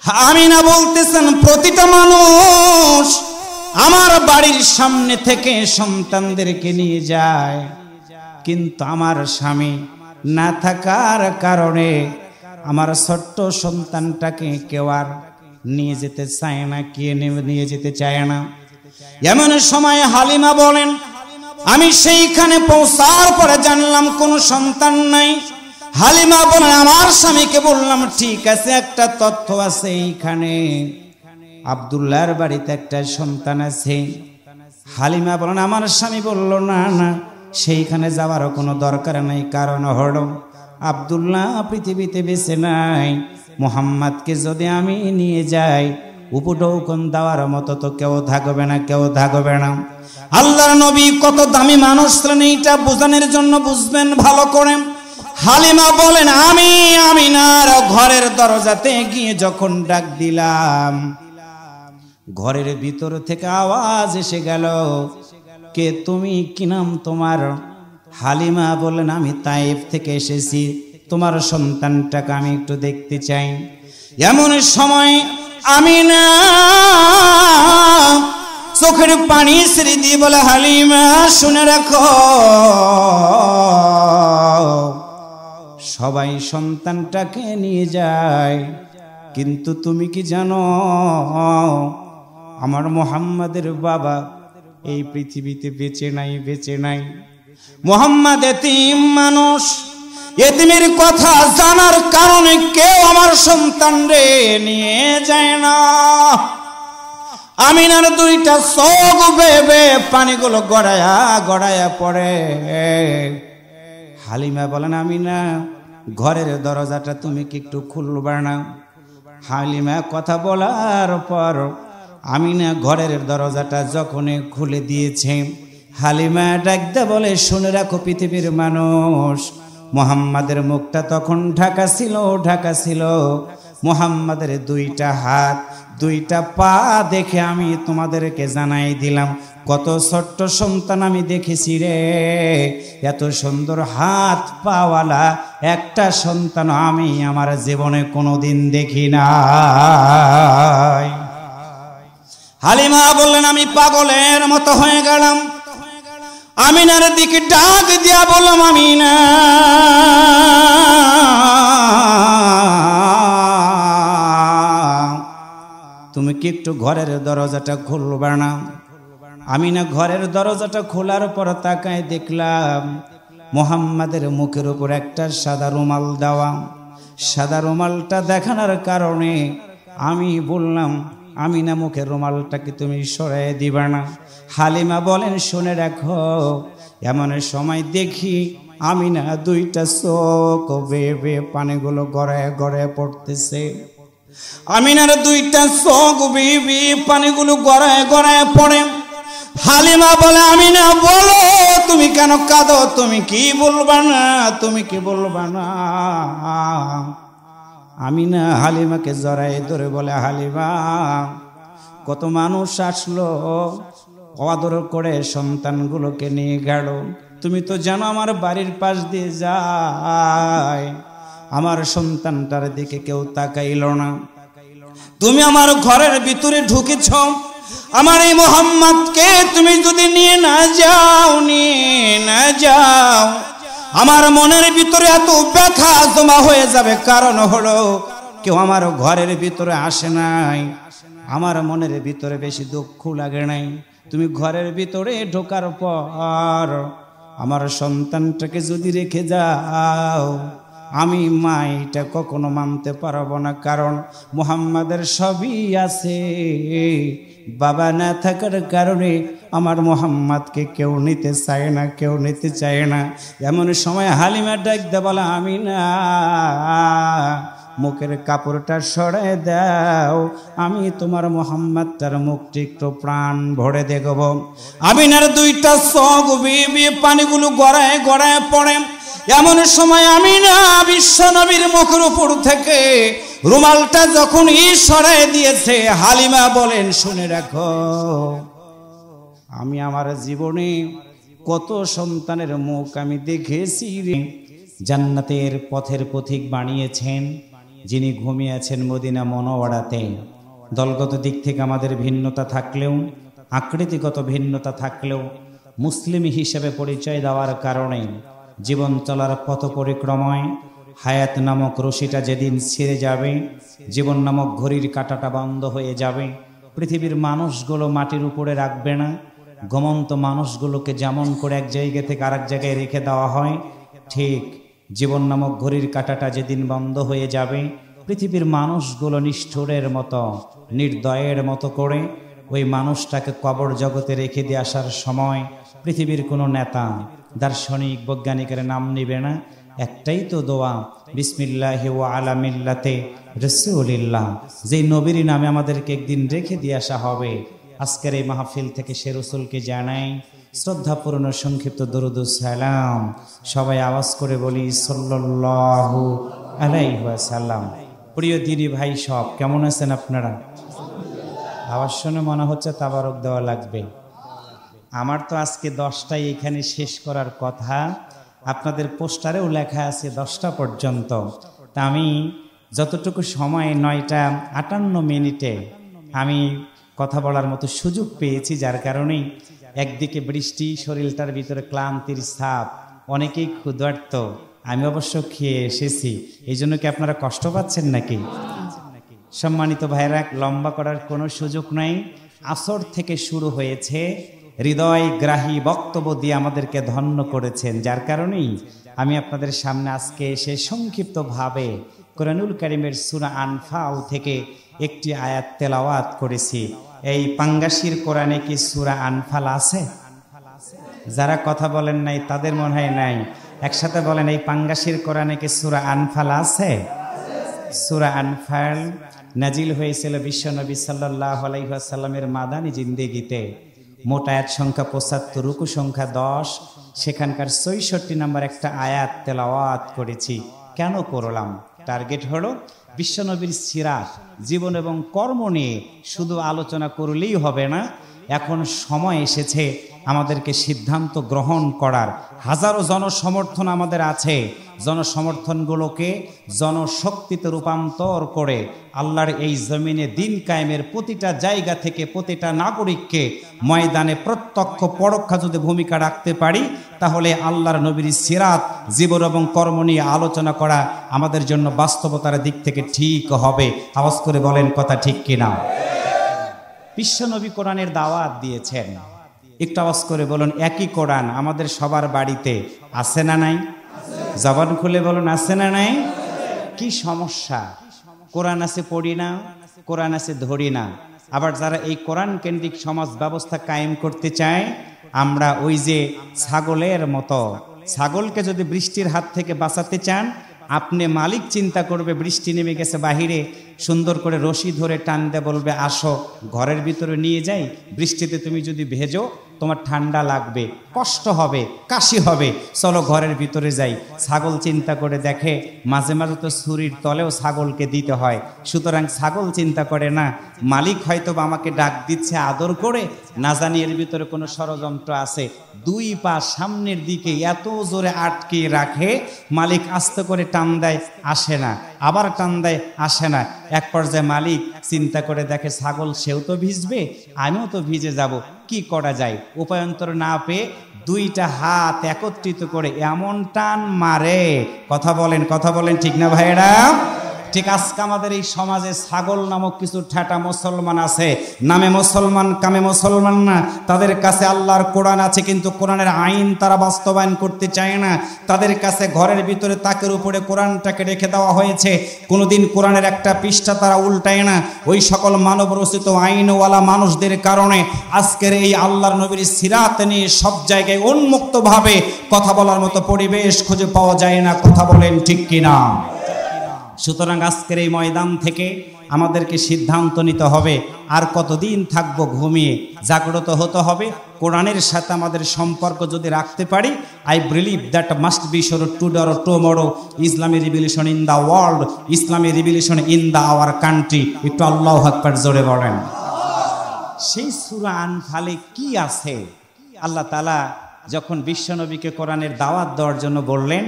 আমিনা বলতেছেন প্রতিটা মানুষ আমার বাড়ির সামনে থেকে সন্তানদেরকে নিয়ে যায়, কিন্তু আমার স্বামী না থাকার কারণে আমার ছোট্ট সন্তানটাকে কেউ আর নিয়ে যেতে চায় না, কে নিয়ে যেতে চায় না। এমন সময় হালিমা বলেন, আমি সেইখানে পৌঁছার পরে জানলাম কোনো সন্তান নাই। হালিমা বলেন, আমার স্বামীকে বললাম ঠিক আছে, একটা তথ্য আছে, এইখানে আব্দুল্লাহর বাড়িতে একটা সন্তান আছে। হালিমা বলেন, আমার স্বামী বলল না না, সেইখানে যাওয়ারও কোনো দরকার নাই, কারণ হলো আব্দুল্লাহ পৃথিবীতে বেঁচে নাই। মুহাম্মাদকে যদি আমি নিয়ে যাই, উপঢৌকন দেওয়ার মতো তো কেউ থাকবে না, কেউ থাকবে না। আল্লাহর নবী কত দামি মানুষ ছিলেন, এইটা বোঝানোর জন্য বুঝবেন ভালো করে। হালিমা বলেন, আমি আমিনার ঘরের দরজাতে গিয়ে যখন ডাক দিলাম, ঘরের ভিতর থেকে আওয়াজ এসে গেল, কে তুমি, কি নাম তোমার? হালিমা বলেন, আমি তায়েফ থেকে এসেছি, তোমার সন্তানটাকে আমি একটু দেখতে চাই। এমন সময় আমিনা চোখের পানি ছেড়ে দিয়ে বলে, হালিমা শুনে রাখো, সবাই সন্তানটাকে নিয়ে যায়, কিন্তু তুমি কি জানো আমার মুহাম্মাদের বাবা এই পৃথিবীতে বেঁচে নাই, বেঁচে নাই। মুহাম্মাদ এতিম মানুষ, এতিমের কথা জানার কারণে কেউ আমার সন্তান রে নিয়ে যায় না। আমিনার দুইটা চোখ বেবে পানিগুলো গড়ায়া গড়ায়া পড়ে। হালিমা বলেন, আমিনা ঘরের দরজাটা তুমি কি একটু খুলবা না? হালিমা কথা বলার পর আমিনা ঘরের দরজাটা যখন খুলে দিয়েছে, হালিমা ডাকতে বলে, শুনে রাখো পৃথিবীর মানুষ, মুহাম্মাদের মুখটা তখন ঢাকা ছিল, ঢাকা ছিল। মুহাম্মাদের দুইটা হাত দুইটা পা দেখে আমি তোমাদেরকে জানাই দিলাম, কত ছোট্ট সন্তান আমি দেখেছি রে, এত সুন্দর হাত পাওয়ালা একটা সন্তান আমি আমার জীবনে কোনোদিন দেখি নাই। হালিমা বললেন, আমি পাগলের মতো হয়ে গেলাম। আমিনার দিকে ডাক দিয়া বললাম, আমিনা তুমি কি একটু ঘরের দরজাটা খুলবা না? আমিনা ঘরের দরজাটা খোলার পর তাকায় দেখলাম মুহাম্মাদের মুখের উপর একটা সাদা রুমাল দেওয়া। সাদা রুমালটা দেখানোর কারণে আমি বললাম, আমিনা মুখের রুমালটাকে তুমি সরাই দিবা না? হালিমা বলেন, শুনে রাখো, এমন সময় দেখি আমিনা দুইটা চোখ বেয়ে পানিগুলো গড়ায় গড়ায় পড়তেছে। আমিনার দুইটা চোখ বেয়ে পানিগুলো গড়ায় গড়ায় পড়ে। হালিমা বলে, আমিনা বলো তুমি কেন কাঁদো, তুমি কি বলবা না, তুমি কি বলবা না? আমিনা হালিমাকে জড়াই ধরে বলে, হালিমা কত মানুষ আসলো, আদর করে সন্তানগুলোকে নিয়ে গেল, তুমি তো জানো আমার বাড়ির পাশ দিয়ে যায়, আমার সন্তানটার দিকে কেউ তাকাইল না। তুমি আমার ঘরের ভিতরে ঢুকেছ, আমার এই মুহাম্মাদকে তুমি যদি নিয়ে না যাও, নিয়ে না যাও, আমার মনের ভিতরে এত ব্যথা জমা হয়ে যাবে। কারণ হলো কেউ আমার ঘরের ভিতরে আসে নাই, আমার মনের ভিতরে বেশি দুঃখ লাগে নাই। তুমি ঘরের ভিতরে ঢোকার পর আমার সন্তানটাকে যদি রেখে যাও, আমি মা এটা কখনো মানতে পারবো না। কারণ মুহাম্মাদের সবই আছে, বাবা না থাকার কারণে আমার মুহাম্মাদকে কেউ নিতে চায় না, কেউ নিতে চায় না। এমন সময় হালিমা ডাকতে বলে, আমিনা মুখের কাপড়টা সরাই দাও, আমি তোমার মুহাম্মাদটার মুখটি একটু প্রাণ ভরে দেখব। আমিনার দুইটা চোখ বেয়ে পানিগুলো গড়ায় গড়ায় পড়ে। এমন সময় আমিনা বিশ্ব নবীর মুখের উপর থেকে রুমালটা যখন সরাই দিয়েছে, হালিমা বলেন, শুনে রাখো, আমি আমার জীবনে কত সন্তানের মুখ আমি দেখেছি রে। জান্নাতের পথের পথিক বানিয়েছেন, যিনি ঘুমিয়ে আছেন মদিনা মুনাওয়ারাতে। দলগত দিক থেকে আমাদের ভিন্নতা থাকলেও, আকৃতিগত ভিন্নতা থাকলেও, মুসলিম হিসেবে পরিচয় দেওয়ার কারণে জীবন চলার পথ পরিক্রমায় হায়াত নামক রশিটা যেদিন ছিঁড়ে যাবে, জীবন নামক ঘড়ির কাঁটাটা বন্ধ হয়ে যাবে, পৃথিবীর মানুষগুলো মাটির উপরে রাখবে না। ঘুমন্ত মানুষগুলোকে যেমন করে এক জায়গা থেকে আরেক জায়গায় রেখে দেওয়া হয়, ঠিক জীবন নামক ঘড়ির কাঁটাটা যেদিন বন্ধ হয়ে যাবে, পৃথিবীর মানুষগুলো নিষ্ঠুরের মতো, নির্দয়ের মতো করে ওই মানুষটাকে কবর জগতে রেখে দিয়ে আসার সময় পৃথিবীর কোনো নেতা, দার্শনিক, বৈজ্ঞানিকের নাম নিবে না। একটাই তো দোয়া, বিসমিল্লাহি ওয়া আলা মিল্লাতে রাসূলিল্লাহ, যেই নবীর নামে আমাদেরকে একদিন রেখে দিয়ে আসা হবে। আজকের এই মাহফিল থেকে সে রসুলকে জানাই শ্রদ্ধাপূর্ণ সংক্ষিপ্ত দরুদ ও সালাম। সবাই আওয়াজ করে বলি সাল্লাল্লাহু আলাইহি ওয়াসাল্লাম। প্রিয় দিনী ভাই সব কেমন আছেন আপনারা? আওয়াজ শুনে মনে হচ্ছে তাবারক দেওয়া লাগবে। আমার তো আজকে 10টায় এখানে শেষ করার কথা, আপনাদের পোস্টারেও লেখা আছে 10টা পর্যন্ত। তা আমি যতটুকু সময় 9টা 58 আমি কথা বলার মতো সুযোগ পেয়েছি, যার কারণেই একদিকে বৃষ্টি, শরীরটার ভিতরে ক্লান্তির ছাপ, অনেকেই ক্ষুধার্ত, আমি অবশ্য খেয়ে এসেছি। এই জন্য কি আপনারা কষ্ট পাচ্ছেন নাকি? সম্মানিত ভাইরা, লম্বা করার কোনো সুযোগ নাই। আসর থেকে শুরু হয়েছে, হৃদয়গ্রাহী বক্তব্য দিয়ে আমাদেরকে ধন্য করেছেন, যার কারণেই আমি আপনাদের সামনে আজকে এসে সংক্ষিপ্তভাবে কোরআনুল কারীমের সূরা আনফাল থেকে একটি আয়াত তেলাওয়াত করেছি। এই পাঙ্গাসির কোরআনে কি সূরা আনফাল আছে? যারা কথা বলেন নাই তাদের মনে হয় নাই। একসাথে বলেন, এই পাঙ্গাসির কোরআনে কি সূরা আনফাল আছে? সূরা আনফাল নাজিল হয়েছিল বিশ্বনবী সাল্লাল্লাহু আলাইহি ওয়াসাল্লামের মাদানী জিন্দেগিতে। মোট আয়াত সংখ্যা 75, রুকু সংখ্যা 10। সেখানকার 66 নম্বর একটা আয়াত তেলাওয়াত করেছি। কেন করলাম? টার্গেট হলো বিশ্বনবীর সিরাত, জীবন এবং কর্ম নিয়ে শুধু আলোচনা করলেই হবে না। এখন সময় এসেছে আমাদেরকে সিদ্ধান্ত গ্রহণ করার। হাজারো জনসমর্থন আমাদের আছে, জনসমর্থনগুলোকে জনশক্তিতে রূপান্তর করে আল্লাহর এই জমিনে দিন কায়েমের প্রতিটা জায়গা থেকে প্রতিটা নাগরিককে ময়দানে প্রত্যক্ষ পরোক্ষ যদি ভূমিকা রাখতে পারি, তাহলে আল্লাহর নবীর সিরাত, জীবন এবং কর্ম নিয়ে আলোচনা করা আমাদের জন্য বাস্তবতার দিক থেকে ঠিক হবে। আওয়াজ করে বলেন কথা ঠিক কিনা? বিশ্বনবী কোরআনের দাওয়াত দিয়েছেন। একটু আওয়াজ করে বলুন, একই কোরআন আমাদের সবার বাড়িতে আছে না নাই? জবান খুলে বলুন, আছে না নাই? কি সমস্যা? কোরআন আছে পড়ি না, কোরআন আছে ধরি না। আবার যারা এই কোরআন কেন্দ্রিক সমাজ ব্যবস্থা কায়েম করতে চায়, আমরা ওই যে ছাগলের মতো, ছাগলকে যদি বৃষ্টির হাত থেকে বাঁচাতে চান, আপনি মালিক চিন্তা করবে বৃষ্টি নেমে গেছে বাহিরে, সুন্দর করে রশি ধরে টান দিয়ে বলবে আসো ঘরের ভিতরে নিয়ে যাই। বৃষ্টিতে তুমি যদি ভেজো তোমার ঠান্ডা লাগবে, কষ্ট হবে, কাশি হবে, চলো ঘরের ভিতরে যাই। ছাগল চিন্তা করে দেখে মাঝে মাঝে তো ছুরির তলেও ছাগলকে দিতে হয়। সুতরাং ছাগল চিন্তা করে না, মালিক হয়তো আমাকে ডাক দিচ্ছে আদর করে, না জানি এর ভিতরে কোনো ষড়যন্ত্র আছে। 2 পা সামনের দিকে এত জোরে আটকে রাখে, মালিক আস্তে করে টান দেয়, আসে না, আবার টান দেয়, আসে না। এক পর্যায়ে মালিক চিন্তা করে দেখে ছাগল সেও তো ভিজবে, আমিও তো ভিজে যাব, কি করা যায়? উপায়ন্তর না পেয়ে 2টা হাত একত্রিত করে এমন টান মারে। কথা বলেন ঠিক না ভাইরা? ঠিক আজকে আমাদের এই সমাজে ছাগল নামক কিছু ঠেটা মুসলমান আছে, নামে মুসলমান কামে মুসলমান না। তাদের কাছে আল্লাহর কোরআন আছে, কিন্তু কোরআনের আইন তারা বাস্তবায়ন করতে চায় না। তাদের কাছে ঘরের ভিতরে তাকের উপরে কোরআনটাকে রেখে দেওয়া হয়েছে, কোনোদিন কোরআনের একটা পৃষ্ঠা তারা উল্টায় না। ওই সকল মানব রচিত আইনওয়ালা মানুষদের কারণে আজকের এই আল্লাহর নবীর সিরাত নিয়ে সব জায়গায় উন্মুক্তভাবে কথা বলার মতো পরিবেশ খুঁজে পাওয়া যায় না। কথা বলেন ঠিক কিনা? সুতরাং আজকের এই ময়দান থেকে আমাদেরকে সিদ্ধান্ত নিতে হবে, আর কতদিন থাকবো ঘুমিয়ে? জাগ্রত হতে হবে। কোরআনের সাথে আমাদের সম্পর্ক যদি রাখতে পারি, I believe that must be শোর today or tomorrow Islami revolution in the world, Islami revolution in the our country. একটু আল্লাহু আকবার জোরে বলেন। সেই সূরা আনফালে কি আছে? আল্লাহ তাআলা যখন বিশ্বনবীকে কোরআনের দাওয়াত দেওয়ার জন্য বললেন,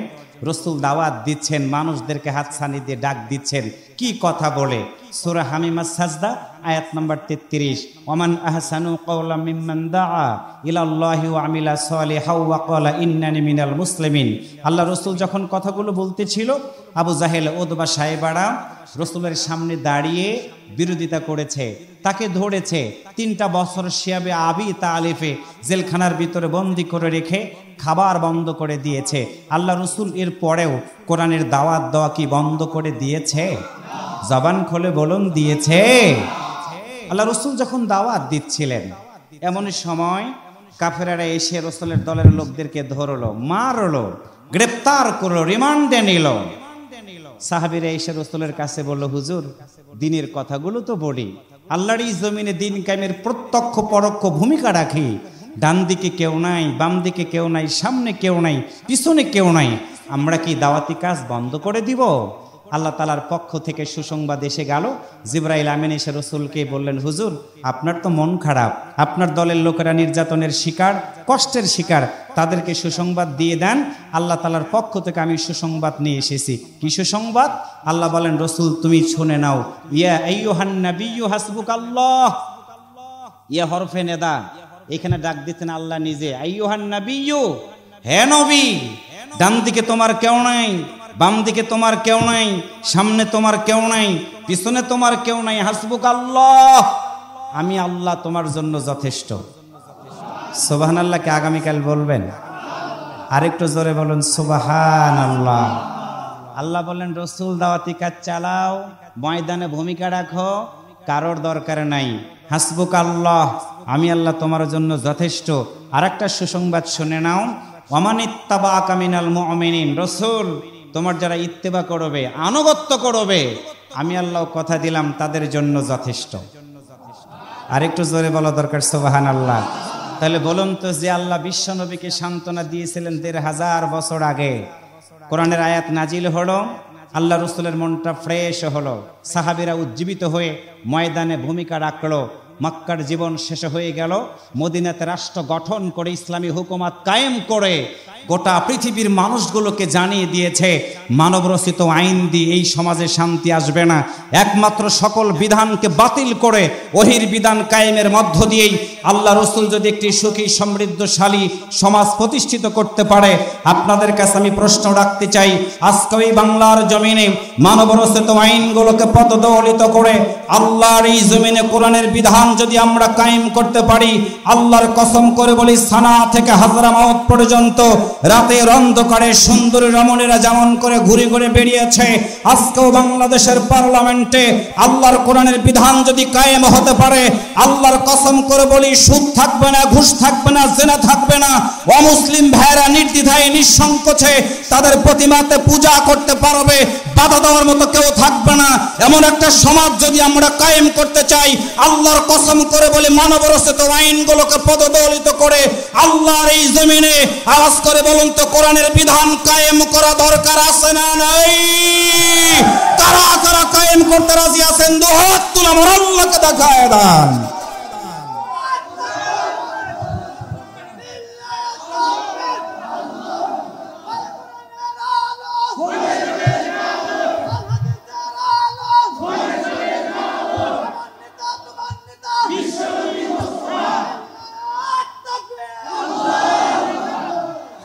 রসুল দাওয়াত দিচ্ছেন, মানুষদেরকে হাতছানি দিয়ে ডাক দিচ্ছেন, কি কথা বলে। সূরা হামিমাস সাজদা আয়াত নাম্বার 33, ওমান আহসানু কাওলাম মিম্মান দাআ ইলাল্লাহি ওয়া আমিলা সালিহাও ওয়া ক্বালা ইন্নানি মিনাল মুসলিমিন। আল্লাহ রাসূল যখন কথাগুলো বলতেছিল, আবু জাহেল, উতবা, সাইবারা রাসূলের সামনে দাঁড়িয়ে বিরোধিতা করেছে, তাকে ধরেছে, 3টা বছর শিয়াবে আবি তালিফে জেলখানার ভিতরে বন্দী করে রেখে খাবার বন্ধ করে দিয়েছে। আল্লাহ রাসূল এর পরেও কোরআনের দাওয়াত দেওয়া কি বন্ধ করে দিয়েছে? জবান খুলে বলুন, দিয়েছে? আল্লাহ রাসূল যখন দাওয়াত দিচ্ছিলেন, এমন সময় কাফেররা এসে রাসূলের দলের লোকদেরকে ধরলো, মারলো, গ্রেফতার করলো, রিমান্ডে নিল। সাহাবীরা এসে রাসূলের কাছে বলল, হুজুর দ্বীনের কথাগুলো তো বলি, আল্লাহর এই জমিনে দ্বীন কায়েমের প্রত্যক্ষ পরোক্ষ ভূমিকা রাখি। ডান দিকে কেউ নাই, বাম দিকে কেউ নাই, সামনে কেউ নাই, পিছনে কেউ নাই, আমরা কি দাওয়াতি কাজ বন্ধ করে দিব? আল্লাহ তাআলার পক্ষ থেকে সুসংবাদ এসে গেল। জিবরাইল আমিন এসে রাসূলকে বললেন, হুজুর আপনার তো মন খারাপ, আপনার দলের লোকেরা নির্যাতনের শিকার, কষ্টের শিকার, তাদেরকে সুসংবাদ দিয়ে দেন। আল্লাহ তাআলার পক্ষ থেকে আমি সুসংবাদ নিয়ে এসেছি। কি সুসংবাদ? আল্লাহ বলেন, রাসূল তুমি শুনে নাও, ইয়া আইয়ুহান নাবিয়্যু হাসবুকাল্লাহ। ইয়া হরফে নেদা, এখানে ডাক দিতেন আল্লাহ নিজে, আইয়ুহান নাবিয়্যু, হে নবী, ডান দিকে তোমার কেউ নাই, বাম দিকে তোমার কেউ নাই, সামনে তোমার কেউ নাই, পিছনে তোমার কেউ নাই, হাসবুকাল্লাহ, আমি আল্লাহ তোমার জন্য যথেষ্ট। সুবহানাল্লাহকে আগামীকাল বলবেন, আরেকটু জোরে বলুন সুবহানাল্লাহ। আল্লাহ বলেন, রাসূল দাওয়াতি কাজ চালাও, ময়দানে ভূমিকা রাখো, কারোর দরকার নাই, হাসবুকাল্লাহ, আমি আল্লাহ তোমার জন্য যথেষ্ট। আরেকটা সুসংবাদ শুনে নাও, ওয়ামানিত্তাবাআকা মিনাল মুমিনিন, রাসূল তোমার যারা ইত্তেবা করবে, আনুগত্য করবে, আমি আল্লাহ কথা দিলাম তাদের জন্য যথেষ্ট। আরেকটু জোরে বলা দরকার সুবহানাল্লাহ। তাহলে বলুন তো, যে আল্লাহ বিশ্ব নবীকে সান্ত্বনা দিয়েছিলেন 1500 বছর আগে, কোরআনের আয়াত নাজিল হলো, আল্লাহ রাসূলের মনটা ফ্রেশ হলো, সাহাবীরা উজ্জীবিত হয়ে ময়দানে ভূমিকা রাখলো, মক্কার জীবন শেষ হয়ে গেল, মদিনাতে রাষ্ট্র গঠন করে ইসলামী হুকুমত কায়েম করে গোটা পৃথিবীর মানুষগুলোকে জানিয়ে দিয়েছে, মানবরচিত আইন দিয়ে এই সমাজে শান্তি আসবে না, একমাত্র সকল বিধানকে বাতিল করে ওহির বিধান কায়েমের মধ্য দিয়েই আল্লাহ রাসূল যদি একটি সুখী সমৃদ্ধশালী সমাজ প্রতিষ্ঠিত করতে পারে। আপনাদের কাছে আমি প্রশ্ন রাখতে চাই, আজকে এই বাংলার জমিনে মানবরচিত আইনগুলোকে পদদলিত করে আল্লাহর এই জমিনে কোরআনের বিধান যদি আমরা কায়েম করতে পারি, আল্লাহর কসম করে বলি, সানা থেকে হাজরামাউত পর্যন্ত রাতের অন্ধকারে সুন্দরী রমণীরা যেমন করে ঘুরে ঘুরে বেরিয়েছে, আজকেও বাংলাদেশের পার্লামেন্টে আল্লাহর কোরআনের বিধান যদি কায়েম হতে পারে, আল্লাহর কসম করে বলি, সুদ থাকবে না, ঘুষ থাকবে না, জেনা থাকবে না, অমুসলিম ভাইরা নির্দ্বিধায় নিঃসংকোচে তাদের প্রতিমাতে পূজা করতে পারবে, বাধা দেওয়ার মতো কেউ থাকবে না। এমন একটা সমাজ যদি আমরা কায়েম করতে চাই, আল্লাহর কসম করে বলি, মানবরচিত আইনগুলোকে পদদলিত করে আল্লাহর এই জমিনে আওয়াজ করে বলুন তো, কোরআনের বিধান কায়েম করা দরকার আছে না নাই? কারা কারা কায়েম করতে রাজি আছেন? দুহাত তুলে আমার আল্লাহকে দেখায় দেন।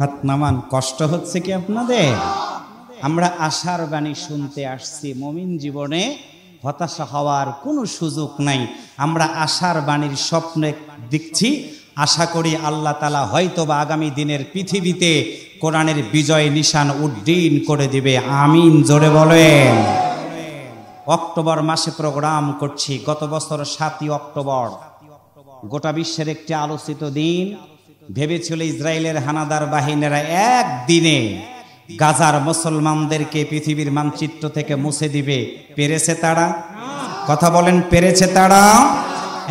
হাত নামান। কষ্ট হচ্ছে কি আপনাদের? আমরা আশার বাণী শুনতে আসছি, মুমিন জীবনে হতাশা হওয়ার কোনো সুযোগ নাই। আমরা আশার বাণীর স্বপ্নে দেখছি, আশা করি আল্লাহ তাআলা হয়তোবা আগামী দিনের পৃথিবীতে কোরআনের বিজয় নিশান উড্ডীন করে দিবে। আমিন, জোরে বলেন। অক্টোবর মাসে প্রোগ্রাম করছি, গত বছর 7ই অক্টোবর গোটা বিশ্বের একটি আলোচিত দিন। ভেবেছিল ইসরায়েলের হানাদার বাহিনীরা একদিনে গাজার মুসলমানদেরকে পৃথিবীর মানচিত্র থেকে মুছে দিবে। পেরেছে তারা? কথা বলেন, পেরেছে তারা?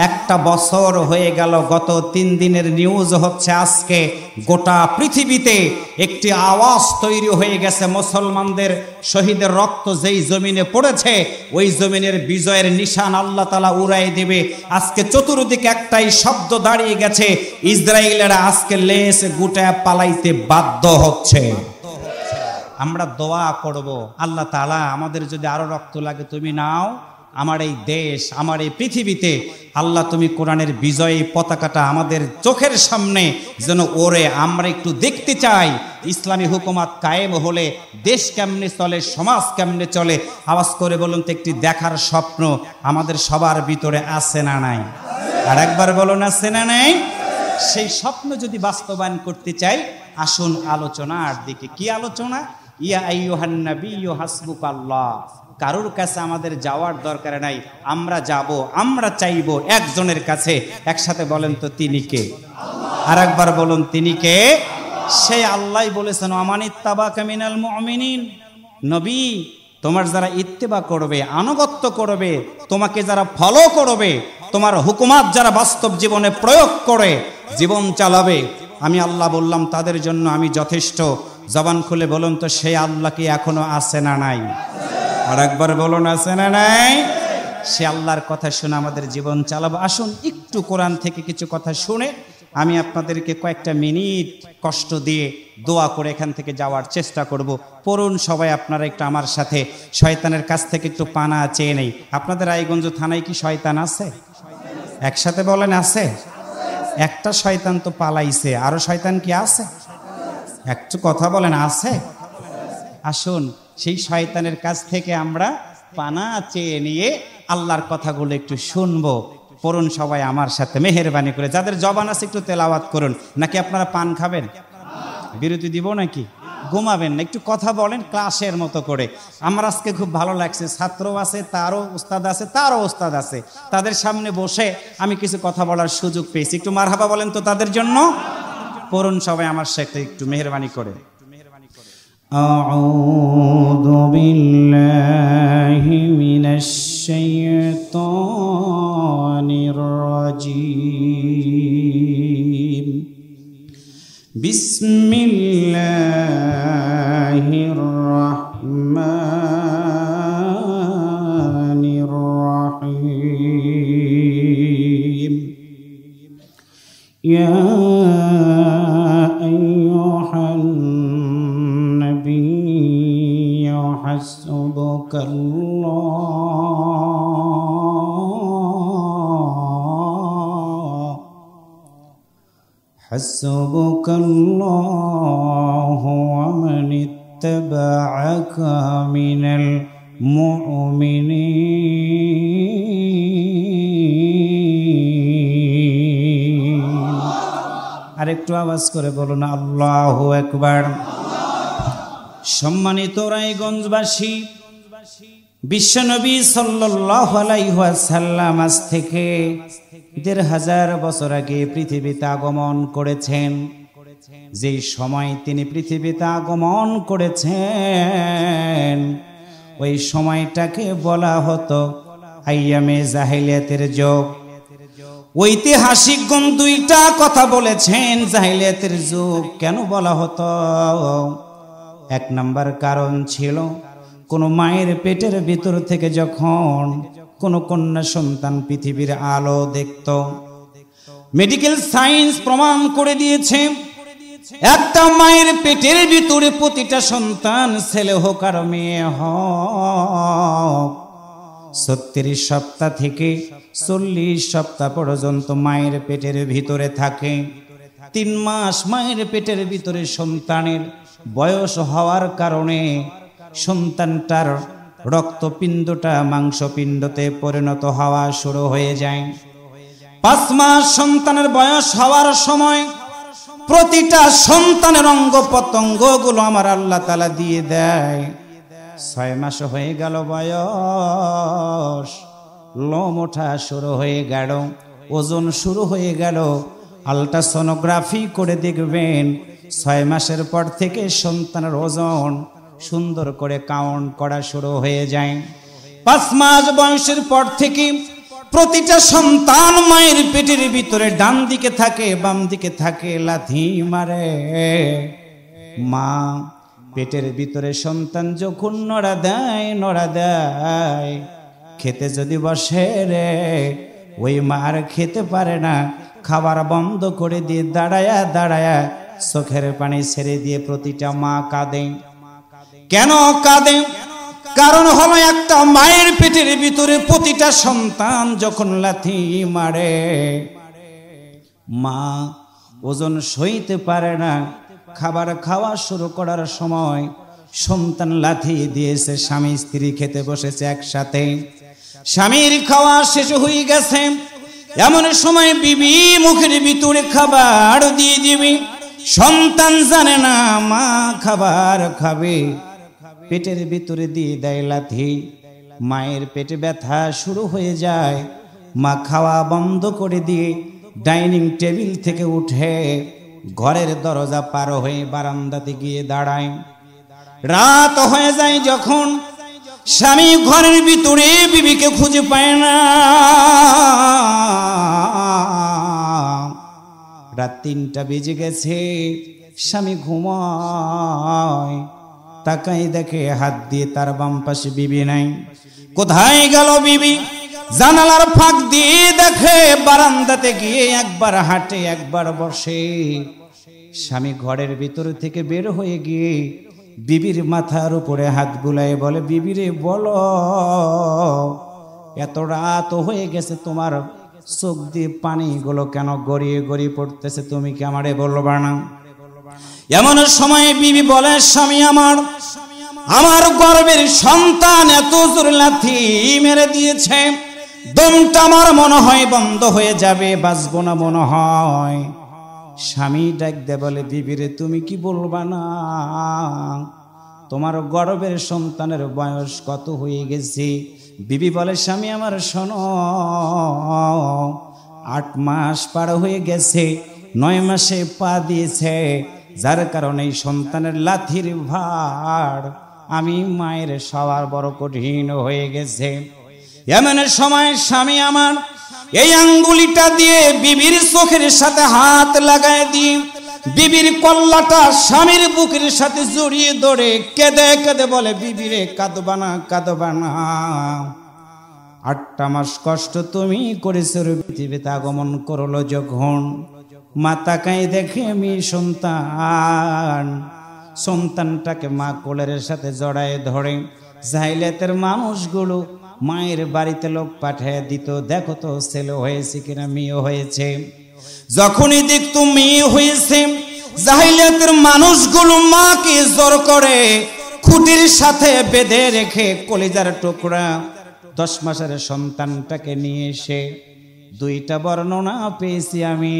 একটা বছর হয়ে গেল, গত 3 দিনের নিউজ হচ্ছে আজকে গোটা পৃথিবীতে একটি আওয়াজ তৈরি হয়ে গেছে, মুসলমানদের শহীদের রক্ত যেই জমিনে পড়েছে ওই জমিনের বিজয়ের নিশান আল্লাহ তাআলা উড়াই দেবে। আজকে চতুর্দিকে একটাই শব্দ দাঁড়িয়ে গেছে, ইসরায়েলেরা আজকে লেজ গুটায় পালাইতে বাধ্য হচ্ছে। আমরা দোয়া করব, আল্লাহ তাআলা আমাদের যদি আরো রক্ত লাগে তুমি নাও, আমার এই দেশ, আমার এই পৃথিবীতে আল্লাহ তুমি কোরআনের বিজয়ী পতাকাটা আমাদের চোখের সামনে যেন ওরে, আমরা একটু দেখতে চাই ইসলামী হুকুমত কায়েম হলে দেশ কেমনে চলে, সমাজ কেমনে চলে। আওয়াজ করে বলুন তো, একটি দেখার স্বপ্ন আমাদের সবার ভিতরে আছে না নাই? আর একবার বলুন, আছে না নাই? সেই স্বপ্ন যদি বাস্তবায়ন করতে চাই, আসুন আলোচনার দিকে। কি আলোচনা? ইয়া আইয়ুহান নাবিয়্যু হাসবুকাল্লাহ। কারোর কাছে আমাদের যাওয়ার দরকার নাই, আমরা যাব, আমরা চাইব একজনের কাছে। একসাথে বলেন তো, তিনি কে? আর একবার বলুন, তিনি কে? সেই আল্লাহ বলেছেন, আমানিত্তাবাকা মিনাল মুমিনিন। নবী, তোমার যারা ইত্তেবা করবে, আনুগত্য করবে, তোমাকে যারা ফলো করবে, তোমার হুকুমাত যারা বাস্তব জীবনে প্রয়োগ করে জীবন চালাবে, আমি আল্লাহ বললাম তাদের জন্য আমি যথেষ্ট। জবান খুলে বলুন তো, সেই আল্লাহ কি এখনো আছে না নাই? আর একবার বলুন, আছে না নাই? সে আল্লাহর কথা শুনে আমাদের জীবন চালাবো। আসুন একটু কোরআন থেকে কিছু কথা শুনে আমি আপনাদেরকে কয়েকটা মিনিট কষ্ট দিয়ে দোয়া করে এখান থেকে যাওয়ার চেষ্টা করব। পড়ুন সবাই আপনারা একটু আমার সাথে, শয়তানের কাছ থেকে একটু পানা চেয়ে নেই। আপনাদের রায়গঞ্জ থানায় কি শয়তান আছে? একসাথে বলেন, আছে? একটা শয়তান তো পালাইছে, আরো শয়তান কি আছে? একটু কথা বলেন, আছে? আসুন সেই শয়তানের কাছ থেকে আমরা পানা চেয়ে নিয়ে আল্লাহর কথাগুলো একটু শুনবো। পড়ুন সবাই আমার সাথে মেহেরবানি করে। যাদের জবান আছে একটু তেলাওয়াত করুন। নাকি আপনারা পান খাবেন? বিরতি দিব নাকি? ঘুমাবেন না? একটু কথা বলেন ক্লাসের মতো করে। আমার আজকে খুব ভালো লাগছে, ছাত্র আছে, তারও উস্তাদ আছে, তারও উস্তাদ আছে, তাদের সামনে বসে আমি কিছু কথা বলার সুযোগ পেয়েছি। একটু মারহাবা বলেন তো তাদের জন্য। পড়ুন সবাই আমার সাথে একটু মেহেরবানি করে। আউযু বিল্লাহি মিনাশ শাইতানির রাজীম। বিসমিল্লাহির রাহমানির রাহিম। ইয়া আইয়ুহান নাবিয়্যু হাসবুকাল্লাহু ওয়া মান ইত্তাবা'আকা মিনাল মুমিনিন। আরেকটু আওয়াজ করে বলুন, আল্লাহু আকবার। সম্মানিত রায়গঞ্জবাসী, বিশ্বনবী সাল্লাল্লাহু আলাইহি ওয়াসাল্লাম আজ থেকে ১৫০০ বছর আগে পৃথিবীতে আগমন করেছেন। যেই সময় তিনি পৃথিবীতে আগমন করেছেন ওই সময়টাকে বলা হতো আইয়ামে জাহিলিয়াতের যুগ। ঐতিহাসিকগণ দুইটা কথা বলেছেন জাহিলিয়াতের যুগ কেন বলা হতো। এক নাম্বার কারণ ছিল, কোন মায়ের পেটের ভিতর থেকে যখন কোন কন্যা সন্তান পৃথিবীর আলো দেখত, মেডিকেল সায়েন্স প্রমাণ করে দিয়েছে একটা মায়ের পেটের ভিতরে প্রতিটা সন্তান, ছেলে হোক আর মেয়ে হোক, ৩৬ সপ্তাহ থেকে ৪০ সপ্তাহ পর্যন্ত মায়ের পেটের ভিতরে থাকে। ৩ মাস মায়ের পেটের ভিতরে সন্তানের বয়স হওয়ার কারণে সন্তানটার রক্তপিণ্ডটা মাংসপিণ্ডতে পরিণত হওয়া শুরু হয়ে যায়। ৫ মাস সন্তানের বয়স হওয়ার সময় প্রতিটা সন্তানের অঙ্গ প্রত্যঙ্গগুলো আমার আল্লাহ তাআলা দিয়ে দেয়। ৬ মাস হয়ে গেল বয়স, লোম ওঠা শুরু হয়ে গেল, ওজন শুরু হয়ে গেল। আল্ট্রাসোনোগ্রাফি করে দেখবেন ৬ মাসের পর থেকে সন্তানের ওজন সুন্দর করে কাউন্ট করা শুরু হয়ে যায়। ৫ মাস বয়সের পর থেকে প্রতিটা সন্তান মায়ের পেটের ভিতরে ডান দিকে থাকে বাম দিকে থাকে লাথি মারে। মা পেটের ভিতরে সন্তান যখন নড়া দেয় খেতে যদি বসে রে, ওই মা আর খেতে পারে না, খাবার বন্ধ করে দিয়ে দাঁড়ায়া চোখের পানি ছেড়ে দিয়ে প্রতিটা মা কাঁদে। কেন কাঁদে? কারণ হলো একটা মায়ের পেটের ভিতরে প্রতিটা সন্তান যখন লাথি মারে, মা ওজন সইতে পারে না। খাবার খাওয়া শুরু করার সময় সন্তান লাথি দিয়েছে, স্বামী স্ত্রী খেতে বসেছে একসাথে, স্বামীর খাওয়া শেষ হয়ে গেছে, এমন সময় বিবি মুখের ভিতরে খাবার দিয়ে দিবি, সন্তান জানে না মা খাবার খাবে, পেটের ভিতরে দিয়ে দেয় লাথি। মায়ের পেটে ব্যথা শুরু হয়ে যায়, মা খাওয়া বন্ধ করে দিয়ে ডাইনিং টেবিল থেকে উঠে ঘরের দরজা পার হয়ে বারান্দাতে গিয়ে দাঁড়ায়। রাত হয়ে যায় যখন, স্বামী ঘরের ভিতরে বিবিকে খুঁজে পায় না। রাত 3টা বেজে গেছে, স্বামী ঘুমায়, তাকাই দেখে হাত দিয়ে তার বাম পাশে বিবি নাই। কোথায় গেল বিবি? জানালার ফাঁক দিয়ে দেখে বারান্দাতে গিয়ে একবার হাঁটে একবার বসে। স্বামী ঘরের ভিতর থেকে বের হয়ে গিয়ে বিবির মাথার উপরে হাত বুলায় বলে, বিবিরে বলো, এত রাত হয়ে গেছে, তোমার চোখ দিয়ে পানিগুলো কেন গড়িয়ে গড়িয়ে পড়তেছে, তুমি কি আমারে বলবা না? এমন সময় বিবি বলে, স্বামী আমার গর্ভের সন্তান এত জোর লাথি মেরে দিয়েছে, দমটা আমার মনে হয় বন্ধ হয়ে যাবে, বাঁচবো না মনে হয়। স্বামী ডাক দে বলে, বিবিরে তুমি কি বলবা না? তোমার গর্ভের সন্তানের বয়স কত হয়ে গেছে? বিবি বলে, স্বামী আমার শোনো, 8 মাস পার হয়ে গেছে, 9 মাসে পা দিয়েছে, যার কারণে এই সন্তানের লাথির ভার আমি মায়ের সবার বড় কঠিন হয়ে গেছে। এমন সময় স্বামী আমার এই আঙ্গুলিটা দিয়ে বিবির চোখের সাথে হাত লাগায় দিয়ে বিবির কল্লাটা স্বামীর বুকের সাথে জড়িয়ে ধরে কেঁদে কেঁদে বলে, বিবিরে কাঁদবা না, কাঁদবা না। 8টা মাস কষ্ট তুমি করেছো, পৃথিবীতে আগমন করলো যখন, মা তাকাই দেখে আমি সন্তানটাকে মা কোলের সাথে জড়ায় ধরে। জাহিলিয়াতের মানুষগুলো মায়ের বাড়িতে লোক পাঠিয়ে দিত, দেখো তো ছেলে হয়েছে কিনা, মেয়ে হয়েছে। যখনই দেখতো মেয়ে হয়েছে, জাহিলিয়াতের মানুষগুলো মাকে জোর করে খুঁটির সাথে বেঁধে রেখে কলিজার টুকরা 10 মাসের সন্তানটাকে নিয়ে এসে 2টা বর্ণনা পেয়েছি আমি।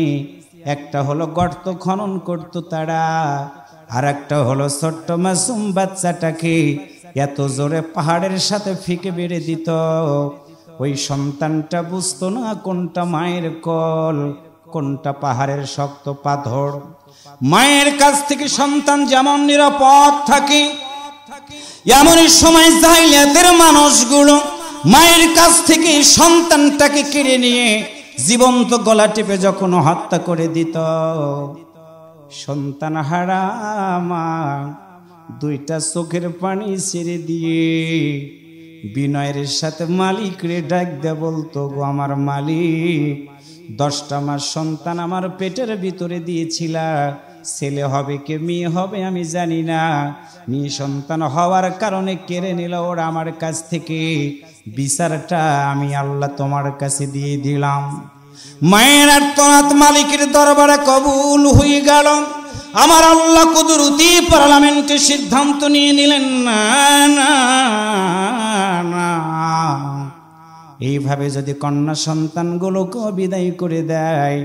একটা হলো গর্ত খনন করতো তারা, আর একটা হলো ছোট্ট মাসুম বাচ্চাটাকে এত জোরে পাহাড়ের সাথে ফিকে বেড়ে দিত, ওই সন্তানটা বুঝতো না কোনটা মায়ের কোল, কোনটা পাহাড়ের শক্ত পাথর। মায়ের কাছ থেকে সন্তান যেমন নিরাপদ থাকে, এমনই সময় জাহিলিয়াতের মানুষগুলো মায়ের কাছ থেকে সন্তানটাকে কেড়ে নিয়ে জীবন্ত গলা টিপে যখন হত্যা করে দিত। সন্তান হারা মা 2টা চোখের পানি ছেড়ে দিয়ে বিনয়ের সাথে মালিক রে ডাক দে বলতো, গো আমার মালিক, 10টা মাস সন্তান আমার পেটের ভিতরে দিয়েছিলা, ছেলে হবে কে মেয়ে হবে আমি জানি না, মেয়ে সন্তান হওয়ার কারণে কেড়ে নিল ওরা আমার কাছ থেকে, বিচারটা আমি আল্লাহ তোমার কাছে দিয়ে দিলাম। মায়ের আর্তনাদ মালিকের দরবারে কবুল হয়ে গেল। আমার আল্লাহ কুদরতি পার্লামেন্টে সিদ্ধান্ত নিয়ে নিলেন, না না না, এইভাবে যদি কন্যা সন্তানগুলোকে বিদায় করে দেয়,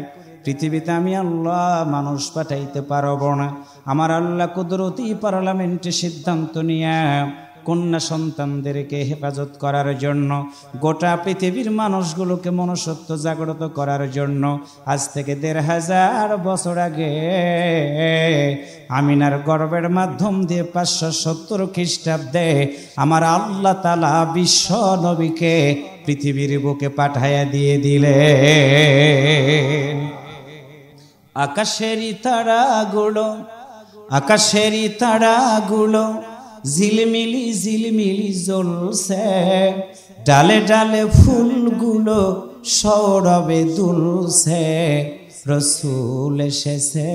পৃথিবীতে আমি আল্লাহ মানুষ পাঠাইতে পারব না। আমার আল্লাহ কুদরতি পার্লামেন্টে সিদ্ধান্ত নিয়ে কন্যা সন্তানদেরকে হেফাজত করার জন্য, গোটা পৃথিবীর মানুষগুলোকে মনুষ্যত্ব জাগ্রত করার জন্য আজ থেকে 1500 বছর আগে আমিনার গর্ভের মাধ্যম দিয়ে 570 খ্রিস্টাব্দে আমার আল্লাহ তাআলা বিশ্ব নবীকে পৃথিবীর বুকে পাঠাইয়া দিয়ে দিলেন। আকাশেরই তারাগুলো ঝিলমিলি ঝিলমিলি জ্বলছে, ডালে ডালে ফুলগুলো সৌরভে দুলছে, রসুল এসেছে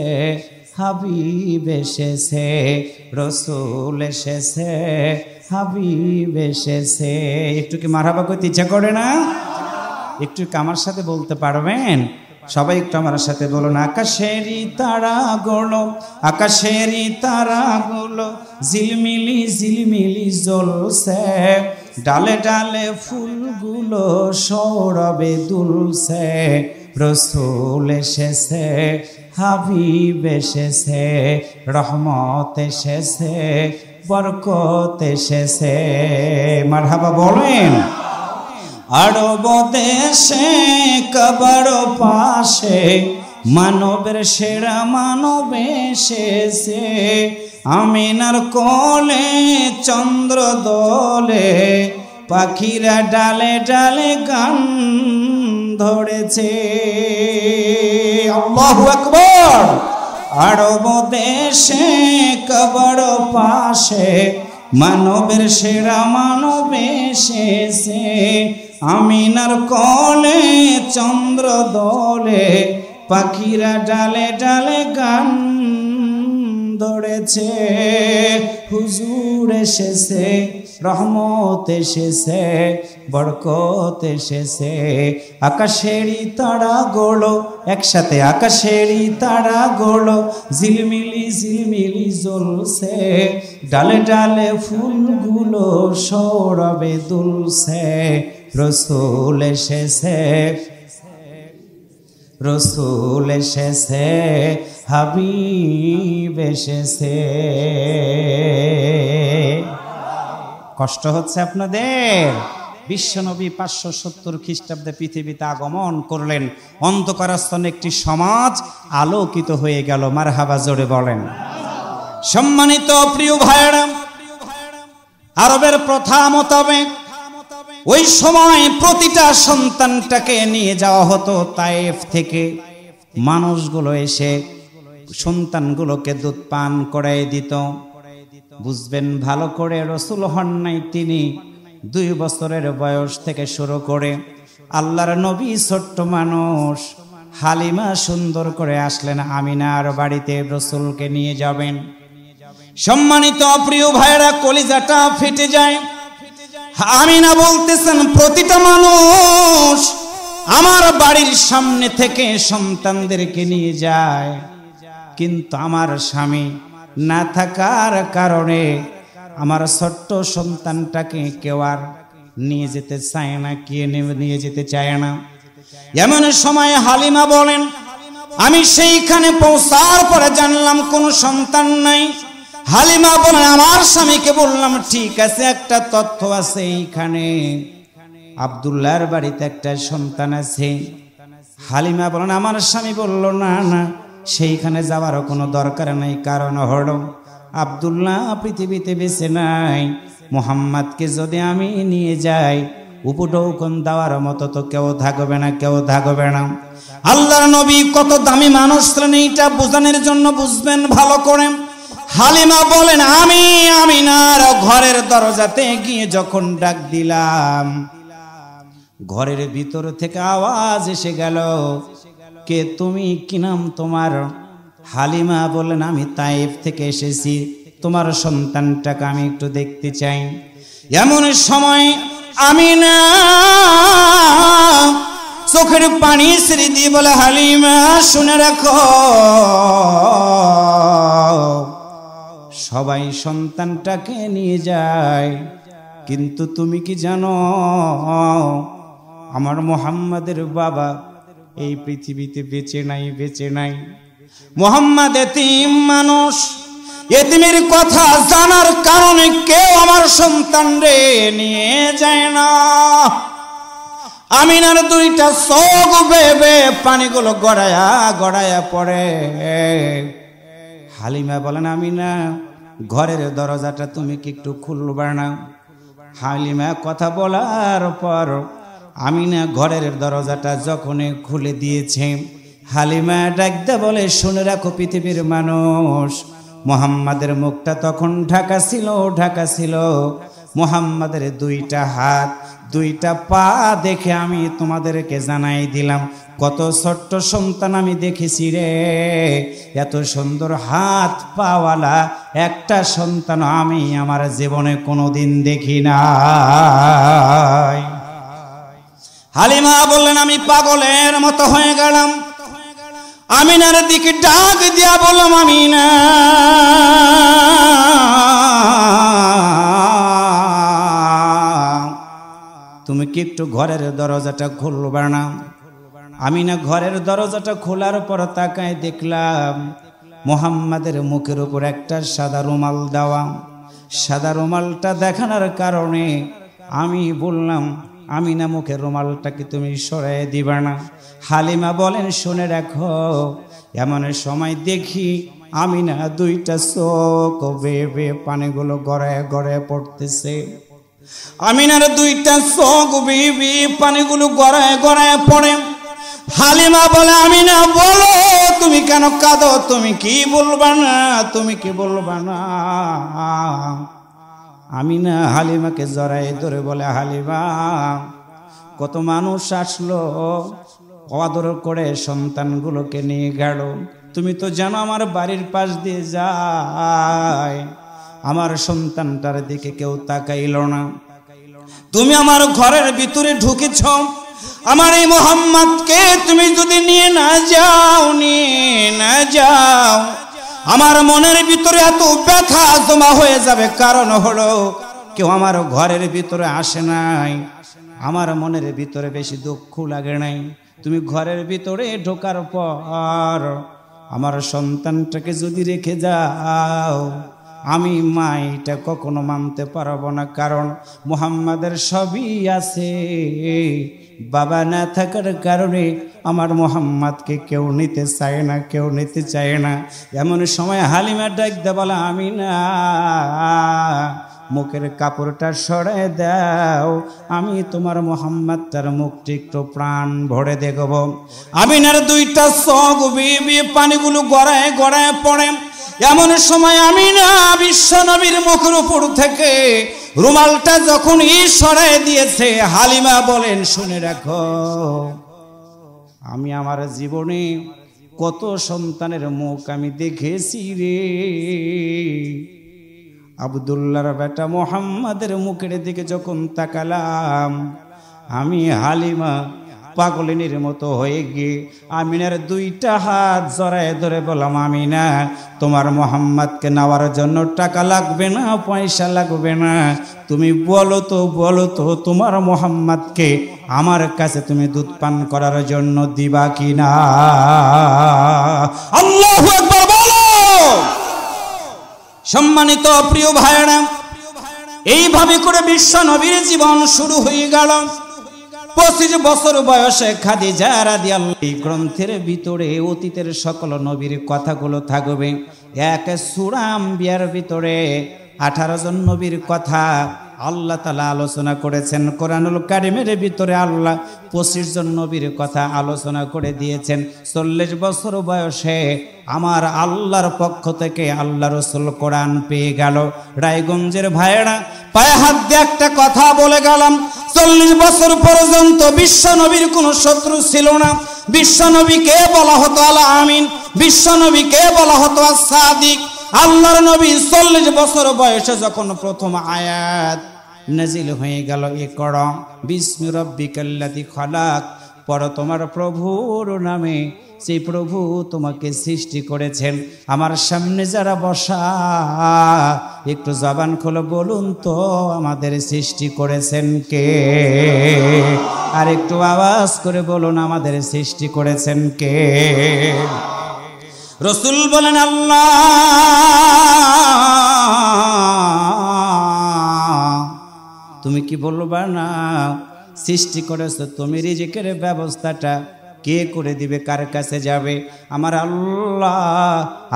হাবিব এসেছে, রসুল এসেছে, হাবিব এসেছে। একটু কি মারহাবা করতে ইচ্ছা করে না? একটু আমার সাথে বলতে পারবেন? সবাই একটু আমার সাথে বলুন, আকাশেরই তারাগুলো, আকাশেরই তারাগুলো ঝিলমিলি ঝিলমিলি জ্বলছে, ডালে ডালে ফুলগুলো সৌরভে দুলছে, রসুল এসেছে, হাবিব এসেছে, রহমত এসেছে, বরকত এসেছে। মারহাবা বলেন। আরব দেশে কবর পাশে মানবের সেরা মানব এসেছে, আমিনার কোলে চন্দ্র দোলে, পাখিরা ডালে ডালে গান ধরেছে। আল্লাহু আকবার। আরব দেশে কবর পাশে মানবের সেরা মানব এসেছে, আমিনার কোলে চন্দ্র দোলে, পাখিরা ডালে ডালে গান ধরেছে। হুজুর এসেছে, রহমত এসেছে, বরকত এসেছে। আকাশেরই তারাগুলো একসাথে, আকাশেরই তারাগুলো ঝিলমিলি ঝিলমিলি জ্বলছে, ডালে ডালে ফুলগুলো সৌরভে দুলছে, রসুল এসেছে, রসুল এসেছে, হাবিব এসেছে। কষ্ট হচ্ছে আপনাদের? বিশ্বনবী 570 খ্রিস্টাব্দে পৃথিবীতে আগমন করলেন, অন্ধকারাচ্ছন্ন একটি সমাজ আলোকিত হয়ে গেল। মারহাবা জোরে বলেন। সম্মানিত প্রিয় ভাইরা, আরবের প্রথা মোতাবেক ওই সময় প্রতিটা সন্তানটাকে নিয়ে যাওয়া হতো তায়েফ থেকে। মানুষগুলো এসে সন্তানগুলোকে দুধ পান করাই দিত। বুঝবেন ভালো করে, রসুল হন নাই তিনি 2 বছরের বয়স থেকে শুরু করে। আল্লাহর নবী ছোট্ট মানুষ, হালিমা সুন্দর করে আসলেন আমিনার বাড়িতে, রসুলকে নিয়ে যাবেন। সম্মানিত প্রিয় ভাইরা, কলিজাটা ফেটে যায়। আমিনা বলতেছেন, প্রতিটা মানুষ আমার বাড়ির সামনে থেকে সন্তানদেরকে নিয়ে যায়, কিন্তু আমার স্বামী না থাকার কারণে আমার ছোট্ট সন্তানটাকে কেউ আর নিয়ে যেতে চায় না, কে নিয়ে যেতে চায় না। এমন সময় হালিমা বলেন, আমি সেইখানে পৌঁছার পরে জানলাম কোনো সন্তান নাই। হালিমা বলেন, আমার স্বামীকে বললাম, ঠিক আছে, একটা তথ্য আছে, এইখানে আব্দুল্লাহর বাড়িতে একটা সন্তান আছে। হালিমা বলেন, আমার স্বামী বলল, না না, সেইখানে যাওয়ারও কোনো দরকার নাই, কারণ হলো আব্দুল্লাহ পৃথিবীতে বেঁচে নাই। মুহাম্মাদকে যদি আমি নিয়ে যাই, উপঢৌকন দেওয়ার মতো তো কেউ থাকবে না, কেউ থাকবে না। আল্লাহর নবী কত দামি মানুষ ছিলেন, এইটা বোঝানোর জন্য বুঝবেন ভালো করে। হালিমা বলেন, আমি আমিনার ঘরের দরজাতে গিয়ে যখন ডাক দিলাম, ঘরের ভিতর থেকে আওয়াজ এসে গেল, কে তুমি, কি নাম তোমার? হালিমা বলেন, আমি তায়েফ থেকে এসেছি, তোমার সন্তানটাকে আমি একটু দেখতে চাই। এমন সময় আমিনা চোখের পানি ছেড়ে দিয়ে বলে, হালিমা শুনে রাখো, সবাই সন্তানটাকে নিয়ে যায়, কিন্তু তুমি কি জানো আমার মুহাম্মাদের বাবা এই পৃথিবীতে বেঁচে নাই, বেঁচে নাই। মুহাম্মদ এতিম মানুষ, এতিমের কথা জানার কারণে কেউ আমার সন্তান রে নিয়ে যায় না। আমিনার 2টা চোখ বেবে পানিগুলো গড়ায়া গড়ায়া পড়ে। হালিমা বলেন, আমিনা ঘরের দরজাটা তুমি কি একটু খুলবে না? হালিমা কথা বলার পর আমিনা ঘরের দরজাটা যখনই খুলে দিয়েছে, হালিমা ডাকতে বলে, শুনে রাখো পৃথিবীর মানুষ, মুহাম্মাদের মুখটা তখন ঢাকা ছিল, ঢাকা ছিল। মুহাম্মাদের দুইটা হাত দুইটা পা দেখে আমি তোমাদেরকে জানাই দিলাম, কত ছোট্ট সন্তান আমি দেখেছি রে, এত সুন্দর হাত পাওয়ালা একটা সন্তান আমি আমার জীবনে কোনোদিন দেখি নাই। হালিমা বললেন, আমি পাগলের মতো হয়ে গেলাম। আমিনার দিকে ডাক দিয়া বললাম, আমিনা তুমি কি একটু ঘরের দরজাটা খুলবে না? আমিনা ঘরের দরজাটা খোলার পর তাকায় দেখলাম মুহাম্মাদের মুখের উপর একটা সাদা রুমাল দেওয়া। সাদা রুমালটা দেখানোর কারণে আমি বললাম, আমিনা মুখের রুমালটাকে তুমি সরাই দিবা না? হালিমা বলেন, শুনে রাখো, এমন সময় দেখি আমিনা দুইটা চোখ বেয়ে বেয়ে পানিগুলো গড়ায় গড়ায় পড়তেছে। আমিনার দুইটা চোখ বেয়ে বেয়ে পানিগুলো গড়ায় গড়ায় পড়ে। হালিমা বলে, আমিনা বলো তুমি কেন কাঁদো? তুমি কি বলবা না? তুমি কি বলবা না? আমিনা হালিমাকে জড়াই ধরে বলে, হালিমা কত মানুষ আসলো, আদর করে সন্তানগুলোকে নিয়ে গেল। তুমি তো জানো আমার বাড়ির পাশ দিয়ে যায়, আমার সন্তানটার দিকে কেউ তাকাইল না। তুমি আমার ঘরের ভিতরে ঢুকেছ, আমার এই মুহাম্মদকে তুমি যদি নিয়ে না যাও, আমার মনের ভিতরে এত ব্যথা জমা হয়ে যাবে। কারণ হলো কেউ আমার ঘরের ভিতরে আসে নাই, আমার মনের ভিতরে বেশি দুঃখ লাগে নাই। তুমি ঘরের ভিতরে ঢোকার পর আমার সন্তানটাকে যদি রেখে যাও, আমি মা এটা কখনো মানতে পারবো না। কারণ মুহাম্মাদের সবই আছে, বাবা না থাকার কারণে আমার মুহাম্মাদকে কেউ নিতে চায় না, কেউ নিতে চায় না। এমন সময় হালিমা ডাক দে বলে, আমিনা মুখের কাপড়টা সরাই দাও, আমি তোমার মুহাম্মাদটার মুখটি একটু প্রাণ ভরে দেখব। আমিনার দুইটা চোখ বেয়ে বেয়ে পানিগুলো গড়ায় গড়ায় পড়ে। এমন সময় আমিনা বিশ্ব নবীর মুখের উপর থেকে রুমালটা যখন সরাই দিয়েছে, হালিমা বলেন, শুনে রাখো, আমি আমার জীবনে কত সন্তানের মুখ আমি দেখেছি রে, আব্দুল্লাহর বেটা মুহাম্মাদের মুখের দিকে যখন তাকালাম, আমি হালিমা পাগলিনীর মতো হয়ে গিয়ে আমিনার দুইটা হাত জড়ায় ধরে বললাম, আমিনা তোমার মুহাম্মাদকে নেওয়ার জন্য টাকা লাগবে না, পয়সা লাগবে না, তুমি বলো তো তোমার মুহাম্মাদকে আমার কাছে তুমি দুধ পান করার জন্য দিবা কিনা? আল্লাহু আকবার বলো। সম্মানিত প্রিয় ভাইরা, এইভাবে করে বিশ্ব নবীর জীবন শুরু হয়ে গেল। 25 বছর বয়সে খাদিজা রাদিয়াল্লাহু আনহা গ্রন্থের ভিতরে অতীতের সকল নবীর কথাগুলো থাকবে। এক সূরা আম্বিয়ার ভিতরে 18 জন নবীর কথা আল্লাহ তাআলা আলোচনা করেছেন। কোরআনুল কারীমের ভিতরে আল্লাহ 25 জন নবীর কথা আলোচনা করে দিয়েছেন। 40 বছর বয়সে আমার আল্লাহর পক্ষ থেকে আল্লাহ রাসূল কোরআন পেয়ে গেল। রায়গঞ্জের ভাইয়েরা, পায়ে হাত দিয়ে একটা কথা বলে গেলাম, 40 বছর পর্যন্ত বিশ্ব নবীর কোনো শত্রু ছিল না। বিশ্ব নবীকে বলা হতো আল আমিন, বিশ্ব নবীকে বলা হতো আস-সাদিক। আল্লাহর নবী 40 বছর বয়সে যখন প্রথম আয়াত নাজিল হয়ে গেল, ইকরা বিসমি রাব্বিকাল্লাযী খালাক, পড়ো তোমার প্রভুর নামে, সেই প্রভু তোমাকে সৃষ্টি করেছেন। আমার সামনে যারা বসা, একটু জবান খুলে বলুন তো, আমাদের সৃষ্টি করেছেন কে? আর একটু আওয়াজ করে বলুন, আমাদের সৃষ্টি করেছেন কে? রাসূল বলেন, আল্লাহ। তুমি কি বলবা না সৃষ্টি করেছো তুমি? রিজিকের ব্যবস্থাটা কে করে দিবে? কার কাছে যাবে? আমার আল্লাহ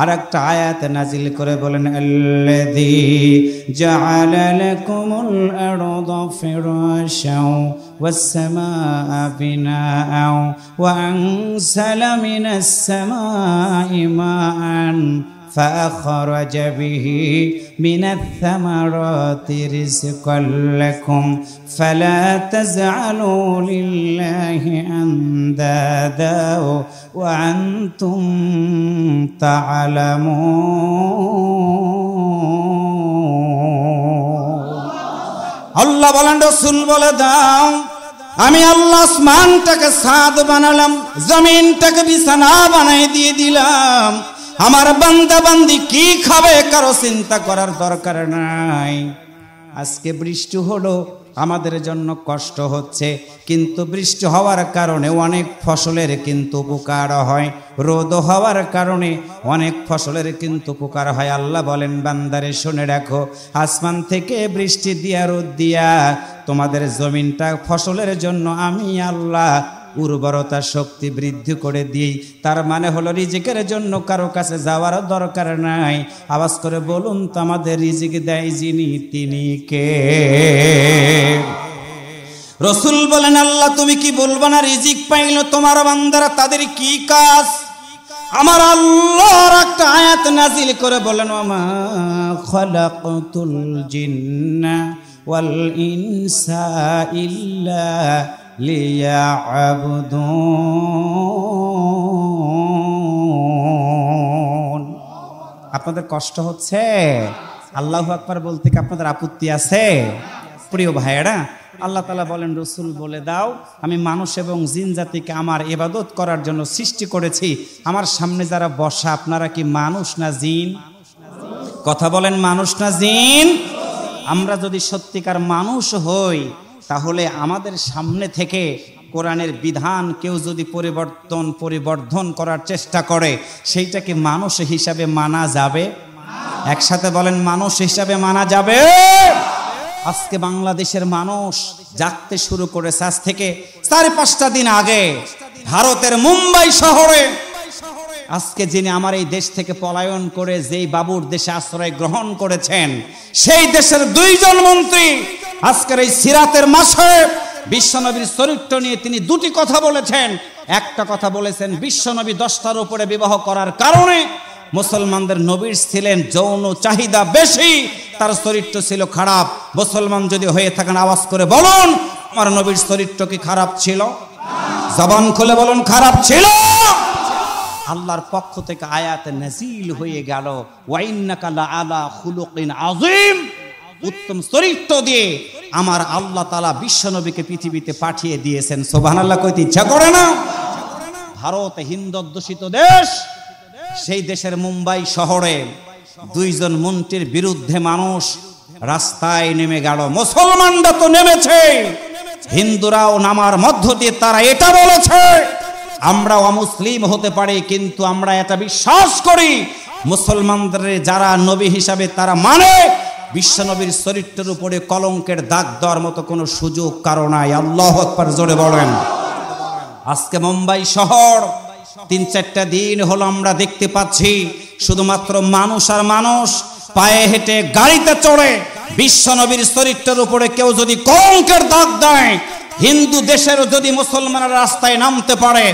আরেকটা আয়াত নাজিল করে বলেন, আল্লাযী জাআলা লাকুমুল আরদা ফিরাশাও ওয়াস সামাআ বিনাআও ওয়া আনসালা মিনাস সামাই মাআন فأخرج به من الثمرات رزقا لكم فلا تجعلوا لله أندادا وأنتم تعلمون আল্লাহ বলেন রাসূল বলে দাও আমি আল্লাহ আসমানটাকে ছাদ বানালাম জমিনটাকে বিছানা বানাই দিয়ে দিলাম আমার বান্দা বান্দি কি খাবে কারো চিন্তা করার দরকার নাই আজকে বৃষ্টি হলো আমাদের জন্য কষ্ট হচ্ছে কিন্তু বৃষ্টি হওয়ার কারণে অনেক ফসলের কিন্তু উপকার হয় রোদ হওয়ার কারণে অনেক ফসলের কিন্তু উপকার হয় আল্লাহ বলেন বান্দারে শুনে রাখো আসমান থেকে বৃষ্টি দিয়া রোদ দিয়া তোমাদের জমিনটা ফসলের জন্য আমি আল্লাহ উর্বরতা শক্তি বৃদ্ধি করে দিই তার মানে হলো রিজিকের জন্য কারো কাছে যাওয়ার দরকার নাই আওয়াজ করে বলুন তো আমাদের রিজিক দেয় যিনি তিনি কে রাসূল বলেন আল্লাহ তুমি কি বলবা না রিজিক পাইলো তোমার বান্দারা তাদের কি কাজ আমার আল্লাহর একটা আয়াত নাজিল করে বলেন ওমা খালাকাতুল জিন্না ওয়াল ইনসা ইল্লা লিয়াবুদুন আপনাদের কষ্ট হচ্ছে আল্লাহু আকবার বলতে কি আপনাদের আপত্তি আছে প্রিয় ভাইয়েরা আল্লাহ তাআলা বলেন রাসূল বলে দাও আমি মানুষ এবং জিন জাতিকে আমার ইবাদত করার জন্য সৃষ্টি করেছি আমার সামনে যারা বসা আপনারা কি মানুষ না জিন কথা বলেন মানুষ না জিন আমরা যদি সত্যিকার মানুষ হই তাহলে আমাদের সামনে থেকে কোরআনের বিধান কেউ যদি পরিবর্ধন করার চেষ্টা করে সেইটা কি মানুষ হিসাবে মানা যাবে একসাথে বলেন মানুষ হিসাবে মানা যাবে আজকে বাংলাদেশের মানুষ জাগতে শুরু করেছে আজ থেকে 4-5 দিন আগে ভারতের মুম্বাই শহরে আজকে যিনি আমার এই দেশ থেকে পলায়ন করে যেই বাবুর দেশে আশ্রয় গ্রহণ করেছেন সেই দেশের 2 জন মন্ত্রী আজকের এই সিরাতের মাসে বিশ্বনবীর চরিত্র নিয়ে তিনি 2টি কথা বলেছেন একটা কথা বলেছেন বিশ্বনবী 10টার উপরে বিবাহ করার কারণে মুসলমানদের নবীর ছিলেন যৌন চাহিদা বেশি তার চরিত্র ছিল খারাপ মুসলমান যদি হয়ে থাকেন আওয়াজ করে বলুন আমার নবীর চরিত্র কি খারাপ ছিল জবান খুলে বলুন খারাপ ছিল আল্লাহর পক্ষ থেকে আয়াত নাজিল হয়ে গেল ওয়া ইন্নাকা লা আলা খুলুকিন আযীম উত্তম চরিত্র দিয়ে আমার আল্লাহ তাআলা বিশ্বনবীকে পৃথিবীতে পাঠিয়ে দিয়েছেন সুবহানাল্লাহ কইতে ইচ্ছা করে না ভারত হিন্দু অধ্যুষিত দেশ সেই দেশের মুম্বাই শহরে 2 জন মন্ত্রীর বিরুদ্ধে মানুষ রাস্তায় নেমে গেল মুসলমানরা তো নেমেছে হিন্দুরাও নামার মধ্য দিয়ে তারা এটা বলেছে আমরা অমুসলিম হতে পারি কিন্তু আমরা এটা বিশ্বাস করি মুসলমানদের যারা নবী হিসাবে তারা মানে বিশ্বনবীর চরিত্রের উপরে কলঙ্কের দাগ দেওয়ার মতো কোনো সুযোগ কারো নাই আল্লাহু আকবার জোরে বলেন আজকে মুম্বাই শহর 3-4টা দিন হলো আমরা দেখতে পাচ্ছি শুধুমাত্র মানুষ আর মানুষ পায়ে হেঁটে গাড়িতে চড়ে বিশ্বনবীর চরিত্রের উপরে কেউ যদি কলঙ্কের দাগ দেয় হিন্দু দেশের যদি মুসলমানরা রাস্তায় নামতে পারে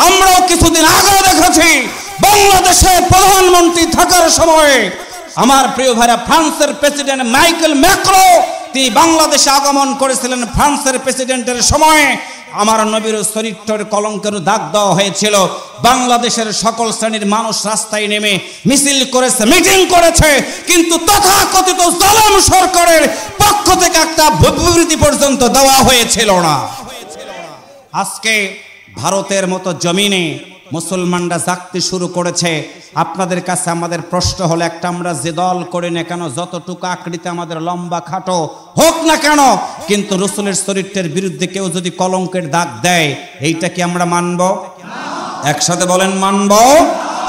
আমরাও কিছুদিন আগে দেখেছি বাংলাদেশে প্রধানমন্ত্রী থাকার সময় আমার প্রিয় ভাইরা ফ্রান্সের প্রেসিডেন্ট মাইকেল ম্যাক্রো তিনি বাংলাদেশে আগমন করেছিলেন ফ্রান্সের প্রেসিডেন্টের সময় আমার নবীর চরিত্রের কলঙ্কের দাগ দেওয়া হয়েছিল বাংলাদেশের সকল শ্রেণীর মানুষ রাস্তায় নেমে মিছিল করেছে মিটিং করেছে কিন্তু তথাকথিত জালেম সরকারের পক্ষ থেকে একটা বিবৃতি পর্যন্ত দেওয়া হয়েছিল না আজকে ভারতের মতো জমিনে মুসলমানরা জাগতে শুরু করেছে আপনাদের কাছে আমাদের প্রশ্ন হলো একটা আমরা যে দল করি না কেন যতটুকু আকৃতি আমাদের লম্বা খাটো হোক না কেন কিন্তু রাসূলের চরিত্রের বিরুদ্ধে কেউ যদি কলঙ্কের দাগ দেয় এইটা কি আমরা মানব একসাথে বলেন মানব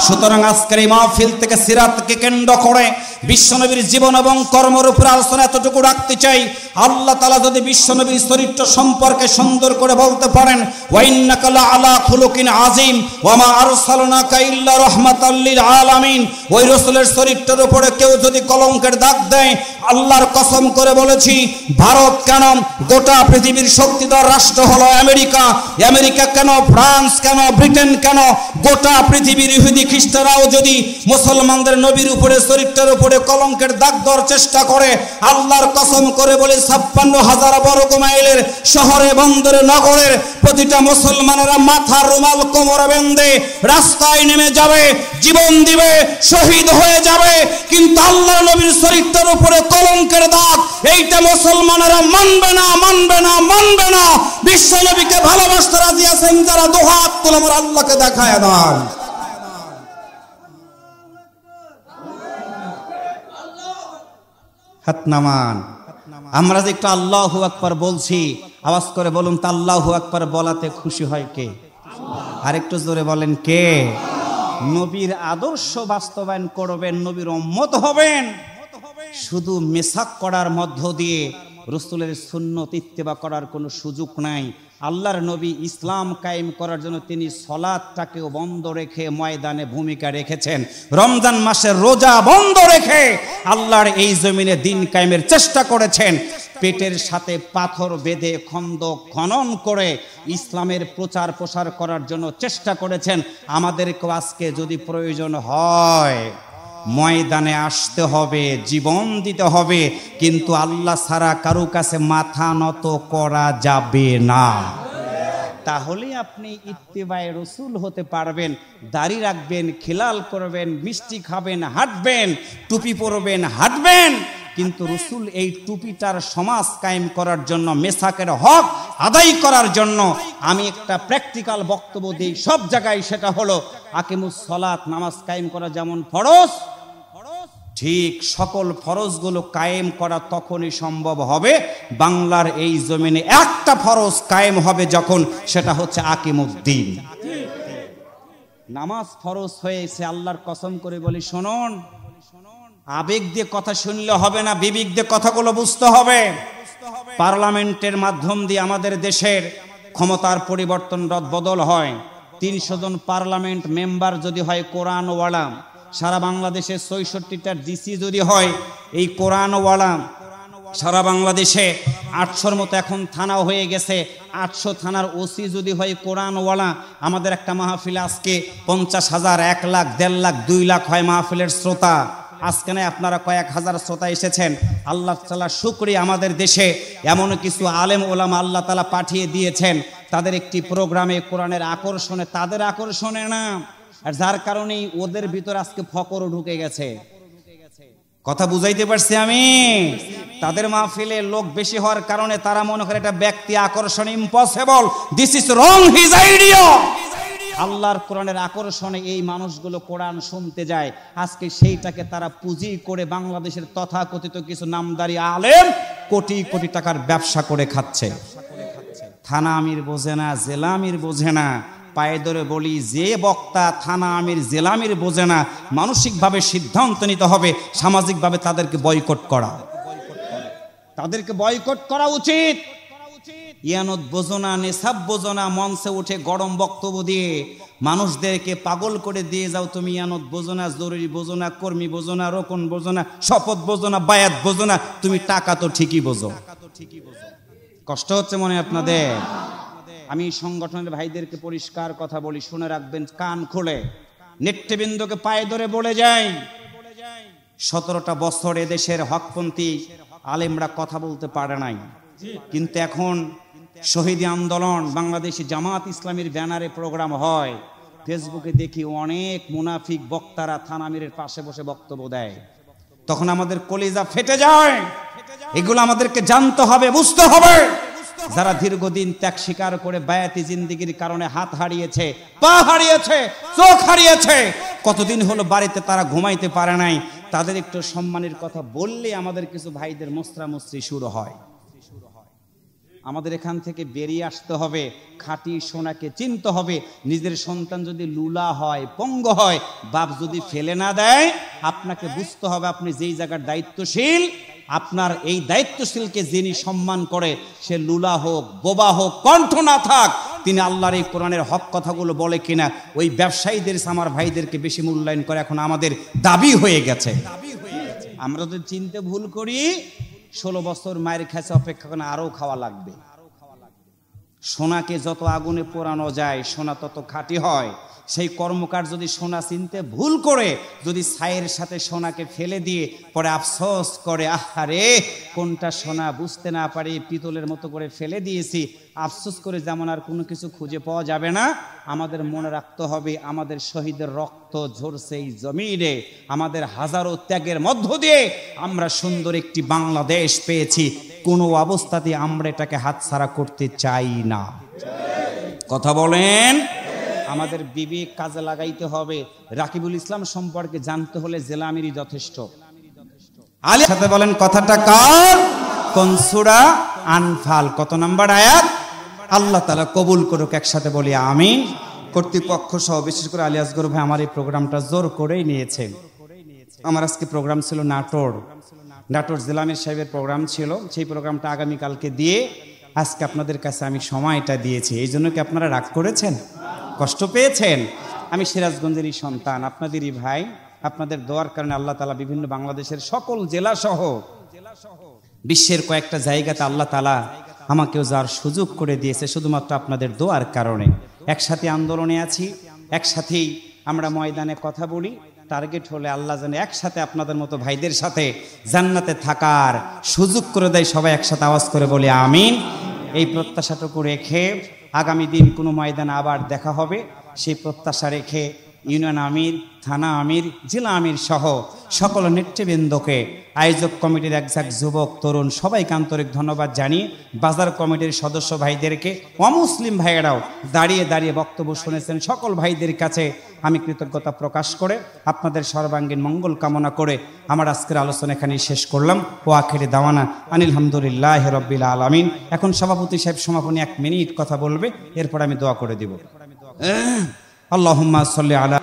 সুতরাং আজকের এই মাহফিল থেকে সিরাতকে কেন্দ্র করে বিশ্বনবীর জীবন এবং কর্মের উপর আলোচনা এতটুকু রাখতে চাই। আল্লাহ তাআলা যদি বিশ্বনবীর চরিত্র সম্পর্কে সুন্দর করে বলতে পারেন, ওয়া ইন্নাকা লাআলা খুলুকিন আযীম ওয়া মা আরসালনাকা ইল্লা রাহমাতাল লিল আলামিন, ওই রাসূলের চরিত্রের উপরে কেউ যদি কলঙ্কের দাগ দেয়, আল্লাহর কসম করে বলেছি, ভারত কেন, গোটা পৃথিবীর শক্তিধর রাষ্ট্র হলো আমেরিকা, আমেরিকা কেন, ফ্রান্স কেন, ব্রিটেন কেন, গোটা পৃথিবীর ইহুদি খ্রিস্টানরাও যদি মুসলমানদের নবীর উপরে চরিত্রের উপরে কলঙ্কের দাগ দেওয়ার চেষ্টা করে, আল্লাহর কসম করে বলে 56,000 বর্গ মাইলের শহরে বন্দরে নগরের প্রতিটা মুসলমানেরা মাথার রুমাল কোমরে বেঁধে রাস্তায় নেমে যাবে, জীবন দিবে, শহীদ হয়ে যাবে, কিন্তু আল্লাহর নবীর চরিত্রের উপরে কলঙ্কের দাগ এইটা মুসলমানেরা মানবে না, মানবে না, মানবে না। বিশ্ব নবীকে ভালোবাসতে রাজি আছেন যারা, দুহাত তুলে আমার আল্লাহকে দেখায় দেন। হাত নামান। আমরা যে একটু আল্লাহু আকবার বলছি, আওয়াজ করে বলুন তো, আল্লাহু আকবার বলাতে খুশি হয় কে? আর একটু জোরে বলেন কে? নবীর আদর্শ বাস্তবায়ন করবেন, নবীর উম্মত হবেন। শুধু মেসাক করার মধ্য দিয়ে রাসূলের সুন্নত ইত্তেবা করার কোনো সুযোগ নাই। আল্লাহর নবী ইসলাম কায়েম করার জন্য তিনি সালাতটাকেও বন্ধ রেখে ময়দানে ভূমিকা রেখেছেন, রমজান মাসের রোজা বন্ধ রেখে আল্লাহর এই জমিনে দিন কায়েমের চেষ্টা করেছেন। পেটের সাথে পাথর বেঁধে খন্দক খনন করে ইসলামের প্রচার প্রসার করার জন্য চেষ্টা করেছেন। আমাদেরকে আজকে যদি প্রয়োজন হয় ময়দানে আসতে হবে, জীবন দিতে হবে, কিন্তু আল্লাহ ছাড়া কারো কাছে মাথা নত করা যাবে না। তাহলে আপনি ইত্তেবায়ে রাসূল হতে পারবেন। দাড়ি রাখবেন, খিলাল করবেন, মিষ্টি খাবেন, হাঁটবেন, টুপি পরবেন, হাঁটবেন, কিন্তু রাসূল এই টুপিটার সমাজ কায়েম করার জন্য, মেসাকের হক আদায় করার জন্য আমি একটা প্র্যাকটিক্যাল বক্তব্য দিই সব জায়গায়, সেটা হলো আকিমুস সালাত, নামাজ কায়েম করা যেমন ফরজ, ঠিক সকল ফরজগুলো কায়েম করা তখনই সম্ভব হবে বাংলার এই জমিনে একটা ফরজ কায়েম হবে যখন, সেটা হচ্ছে আকিমুদ্দিন। নামাজ ফরজ হয়েছে, আল্লাহর কসম করে বলি শুনুন, আবেগ দিয়ে কথা শুনলে হবে না, বিবেক দিয়ে কথাগুলো বুঝতে হবে। পার্লামেন্টের মাধ্যম দিয়ে আমাদের দেশের ক্ষমতার পরিবর্তন রদবদল হয়। 300 জন পার্লামেন্ট মেম্বার যদি হয় কোরআনওয়ালা, সারা বাংলাদেশে 66টা ডিসি যদি হয় এই কোরআনওয়ালা, সারা বাংলাদেশে 800-র মতো এখন থানাও হয়ে গেছে, 800 থানার ওসি যদি হয় কোরআনওয়ালা, আমাদের একটা মাহফিলে আজকে 50,000, 1 লাখ, 1.5 লাখ, 2 লাখ হয় মাহফিলের শ্রোতা। আজকে না আপনারা কয়েক হাজার শ্রোতা এসেছেন, আল্লাহ তাআলা শুকরিয়া, আমাদের দেশে এমন কিছু আলেম ওলামা আল্লাহ তাআলা পাঠিয়ে দিয়েছেন, তাদের একটি প্রোগ্রামে কোরআনের আকর্ষণে, তাদের আকর্ষণে না, আর যার কারণেই ওদের ভিতর আজকে ফকরও ঢুকে গেছে। কথা বুঝাইতে পারছি আমি? তাদের মাহফিলে লোক বেশি হওয়ার কারণে তারা মনে করে এটা ব্যক্তি আকর্ষণ, impossible, this is wrong his idea. আল্লাহর কোরআনের আকর্ষণে এই মানুষগুলো কোরআন শুনতে যায়, আজকে সেইটাকে তারা পুঁজি করে বাংলাদেশের তথাকথিত কিছু নামদারি আলেম কোটি কোটি টাকার ব্যবসা করে খাচ্ছে। থানা আমির বোঝে না, জেলা আমির বোঝে না, পায়ে ধরে বলি, যে বক্তা থানা আমির জেলা আমির বোঝে না, মানসিকভাবে সিদ্ধান্ত নিতে হবে সামাজিকভাবে তাদেরকে বয়কট করা, তাদেরকে বয়কট করা উচিত। ইয়ানত বোঝো না, নেশাব বোঝো না, মঞ্চে উঠে গরম বক্তব্য দিয়ে মানুষদেরকে পাগল করে দিয়ে যাও, তুমি ইয়ানত বোঝো না, জরুরি বোঝো না, কর্মী বোঝো না, রোকন বোঝো না, শপথ বোঝো না, বায়াত বোঝো না, তুমি টাকা তো ঠিকই বোঝো। কষ্ট হচ্ছে মনে আপনাদের? আমি সংগঠনের ভাইদেরকে পরিষ্কার কথা বলি, শুনে রাখবেন কান খুলে, নেতৃবৃন্দকে পায়ে ধরে বলে যাই, 17টা বছর এদেশের হকপন্থী আলেমরা কথা বলতে পারে নাই, কিন্তু এখন শহীদ আন্দোলন, বাংলাদেশি জামাত ইসলামীর ব্যানারে প্রোগ্রাম হয়, ফেসবুকে দেখি অনেক মুনাফিক বক্তারা থানা আমিরের পাশে বসে বক্তব্য দেয়, তখন আমাদের কলিজা ফেটে যায়। এগুলো আমাদেরকে জানতে হবে, বুঝতে হবে। যারা দীর্ঘদিন ত্যাগ স্বীকার করে বায়াতি জিন্দেগির কারণে হাত হারিয়েছে, পা হারিয়েছে, চোখ হারিয়েছে, কতদিন হলো বাড়িতে তারা ঘুমাইতে পারে নাই, তাদের একটু সম্মানের কথা বললে আমাদের কিছু ভাইদের মোস্ত্রামস্ত্রি শুরু হয়। আমাদের এখান থেকে বেরিয়ে আসতে হবে, খাঁটি সোনাকে চিনতে হবে। নিজের সন্তান যদি লুলা হয়, পঙ্গ হয়, বাপ যদি ফেলে না দেয়, আপনাকে বুঝতে হবে আপনি যেই জায়গার দায়িত্বশীল, আপনার এই দায়িত্বশীলকে যিনি সম্মান করে, সে লুলা হোক, বোবা হোক, কণ্ঠ না থাক, তিনি আল্লাহর এই কোরআনের হক কথাগুলো বলে কিনা, ওই ব্যবসায়ীদের আমার ভাইদেরকে বেশি মূল্যায়ন করে এখন আমাদের দাবি হয়ে গেছে। আমরা যদি চিনতে ভুল করি, 16 বছর মায়ের খাইছে, অপেক্ষা করে আরো খাওয়া লাগবে। সোনাকে যত আগুনে পোড়ানো যায় সোনা তত খাঁটি হয়। সেই কর্মকার যদি সোনা চিনতে ভুল করে, যদি ছাইয়ের সাথে সোনাকে ফেলে দিয়ে পরে আফসোস করে, আহারে কোনটা সোনা বুঝতে না পারি পিতলের মতো করে ফেলে দিয়েছি, আফসোস করে যেমন আর কোনো কিছু খুঁজে পাওয়া যাবে না। আমাদের মনে রাখতে হবে আমাদের শহীদের রক্ত ঝরছে এই জমিনে, আমাদের হাজারো ত্যাগের মধ্য দিয়ে আমরা সুন্দর একটি বাংলাদেশ পেয়েছি। কোনো অবস্থাতে আমরা এটাকে হাতছাড়া করতে চাই না। কথা বলেন। আমাদের বিবেক কাজে লাগাইতে হবে। রাকিবুল ইসলাম সম্পর্কে জানতে হলে জেলা আমিরই যথেষ্ট। আলী সাথে বলেন কথাটা কার? কোন সূরা? আনফাল। কত নাম্বার আয়াত? আল্লাহ তাআলা কবুল করুক, একসাথে বলি আমিন। কর্তৃপক্ষ সহ বিশেষ করে আলী আসগর ভাই আমার এই প্রোগ্রামটা জোর করেই নিয়েছেন। আমার আজকে প্রোগ্রাম ছিল নাটোর জেলা আমির সাহেবের প্রোগ্রাম ছিল, সেই প্রোগ্রামটা আগামীকালকে দিয়ে আজকে আপনাদের কাছে আমি সময়টা দিয়েছি। এই জন্য কি আপনারা রাগ করেছেন, কষ্ট পেয়েছেন? আমি সিরাজগঞ্জেরই সন্তান, আপনাদেরই ভাই। আপনাদের দোয়ার কারণে আল্লাহ তাআলা বিভিন্ন বাংলাদেশের সকল জেলা সহ বিশ্বের কয়েকটা জায়গাতে আল্লাহ তাআলা আমাকেও যাওয়ার সুযোগ করে দিয়েছে, শুধুমাত্র আপনাদের দোয়ার কারণে। একসাথে আন্দোলনে আছি, একসাথেই আমরা ময়দানে কথা বলি। টার্গেট হলে আল্লাহ জানে একসাথে আপনাদের মতো ভাইদের সাথে জান্নাতে থাকার সুযোগ করে দেয়। সবাই একসাথে আওয়াজ করে বলি আমিন। এই প্রত্যাশাটুকু রেখে আগামী দিন কোনো ময়দানে আবার দেখা হবে, সেই প্রত্যাশা রেখে ইউনিয়ন আমির, থানা আমির, জেলা আমির সহ সকল নেতৃবৃন্দকে, আয়োজক কমিটির একঝাক যুবক তরুণ সবাইকে আন্তরিক ধন্যবাদ জানিয়ে, বাজার কমিটির সদস্য ভাইদেরকে, অমুসলিম ভাইয়েরাও দাঁড়িয়ে দাঁড়িয়ে বক্তব্য শুনেছেন, সকল ভাইদের কাছে আমি কৃতজ্ঞতা প্রকাশ করে আপনাদের সর্বাঙ্গীন মঙ্গল কামনা করে আমার আজকের আলোচনা এখানেই শেষ করলাম। ও আখিরে দাওয়ানা আনিল হামদুলিল্লাহি রাব্বিল আলামিন। এখন সভাপতি সাহেব সমাপনী 1 মিনিট কথা বলবে, এরপর আমি দোয়া করে দিব। আল্লাহুম্মা সাল্লি আলা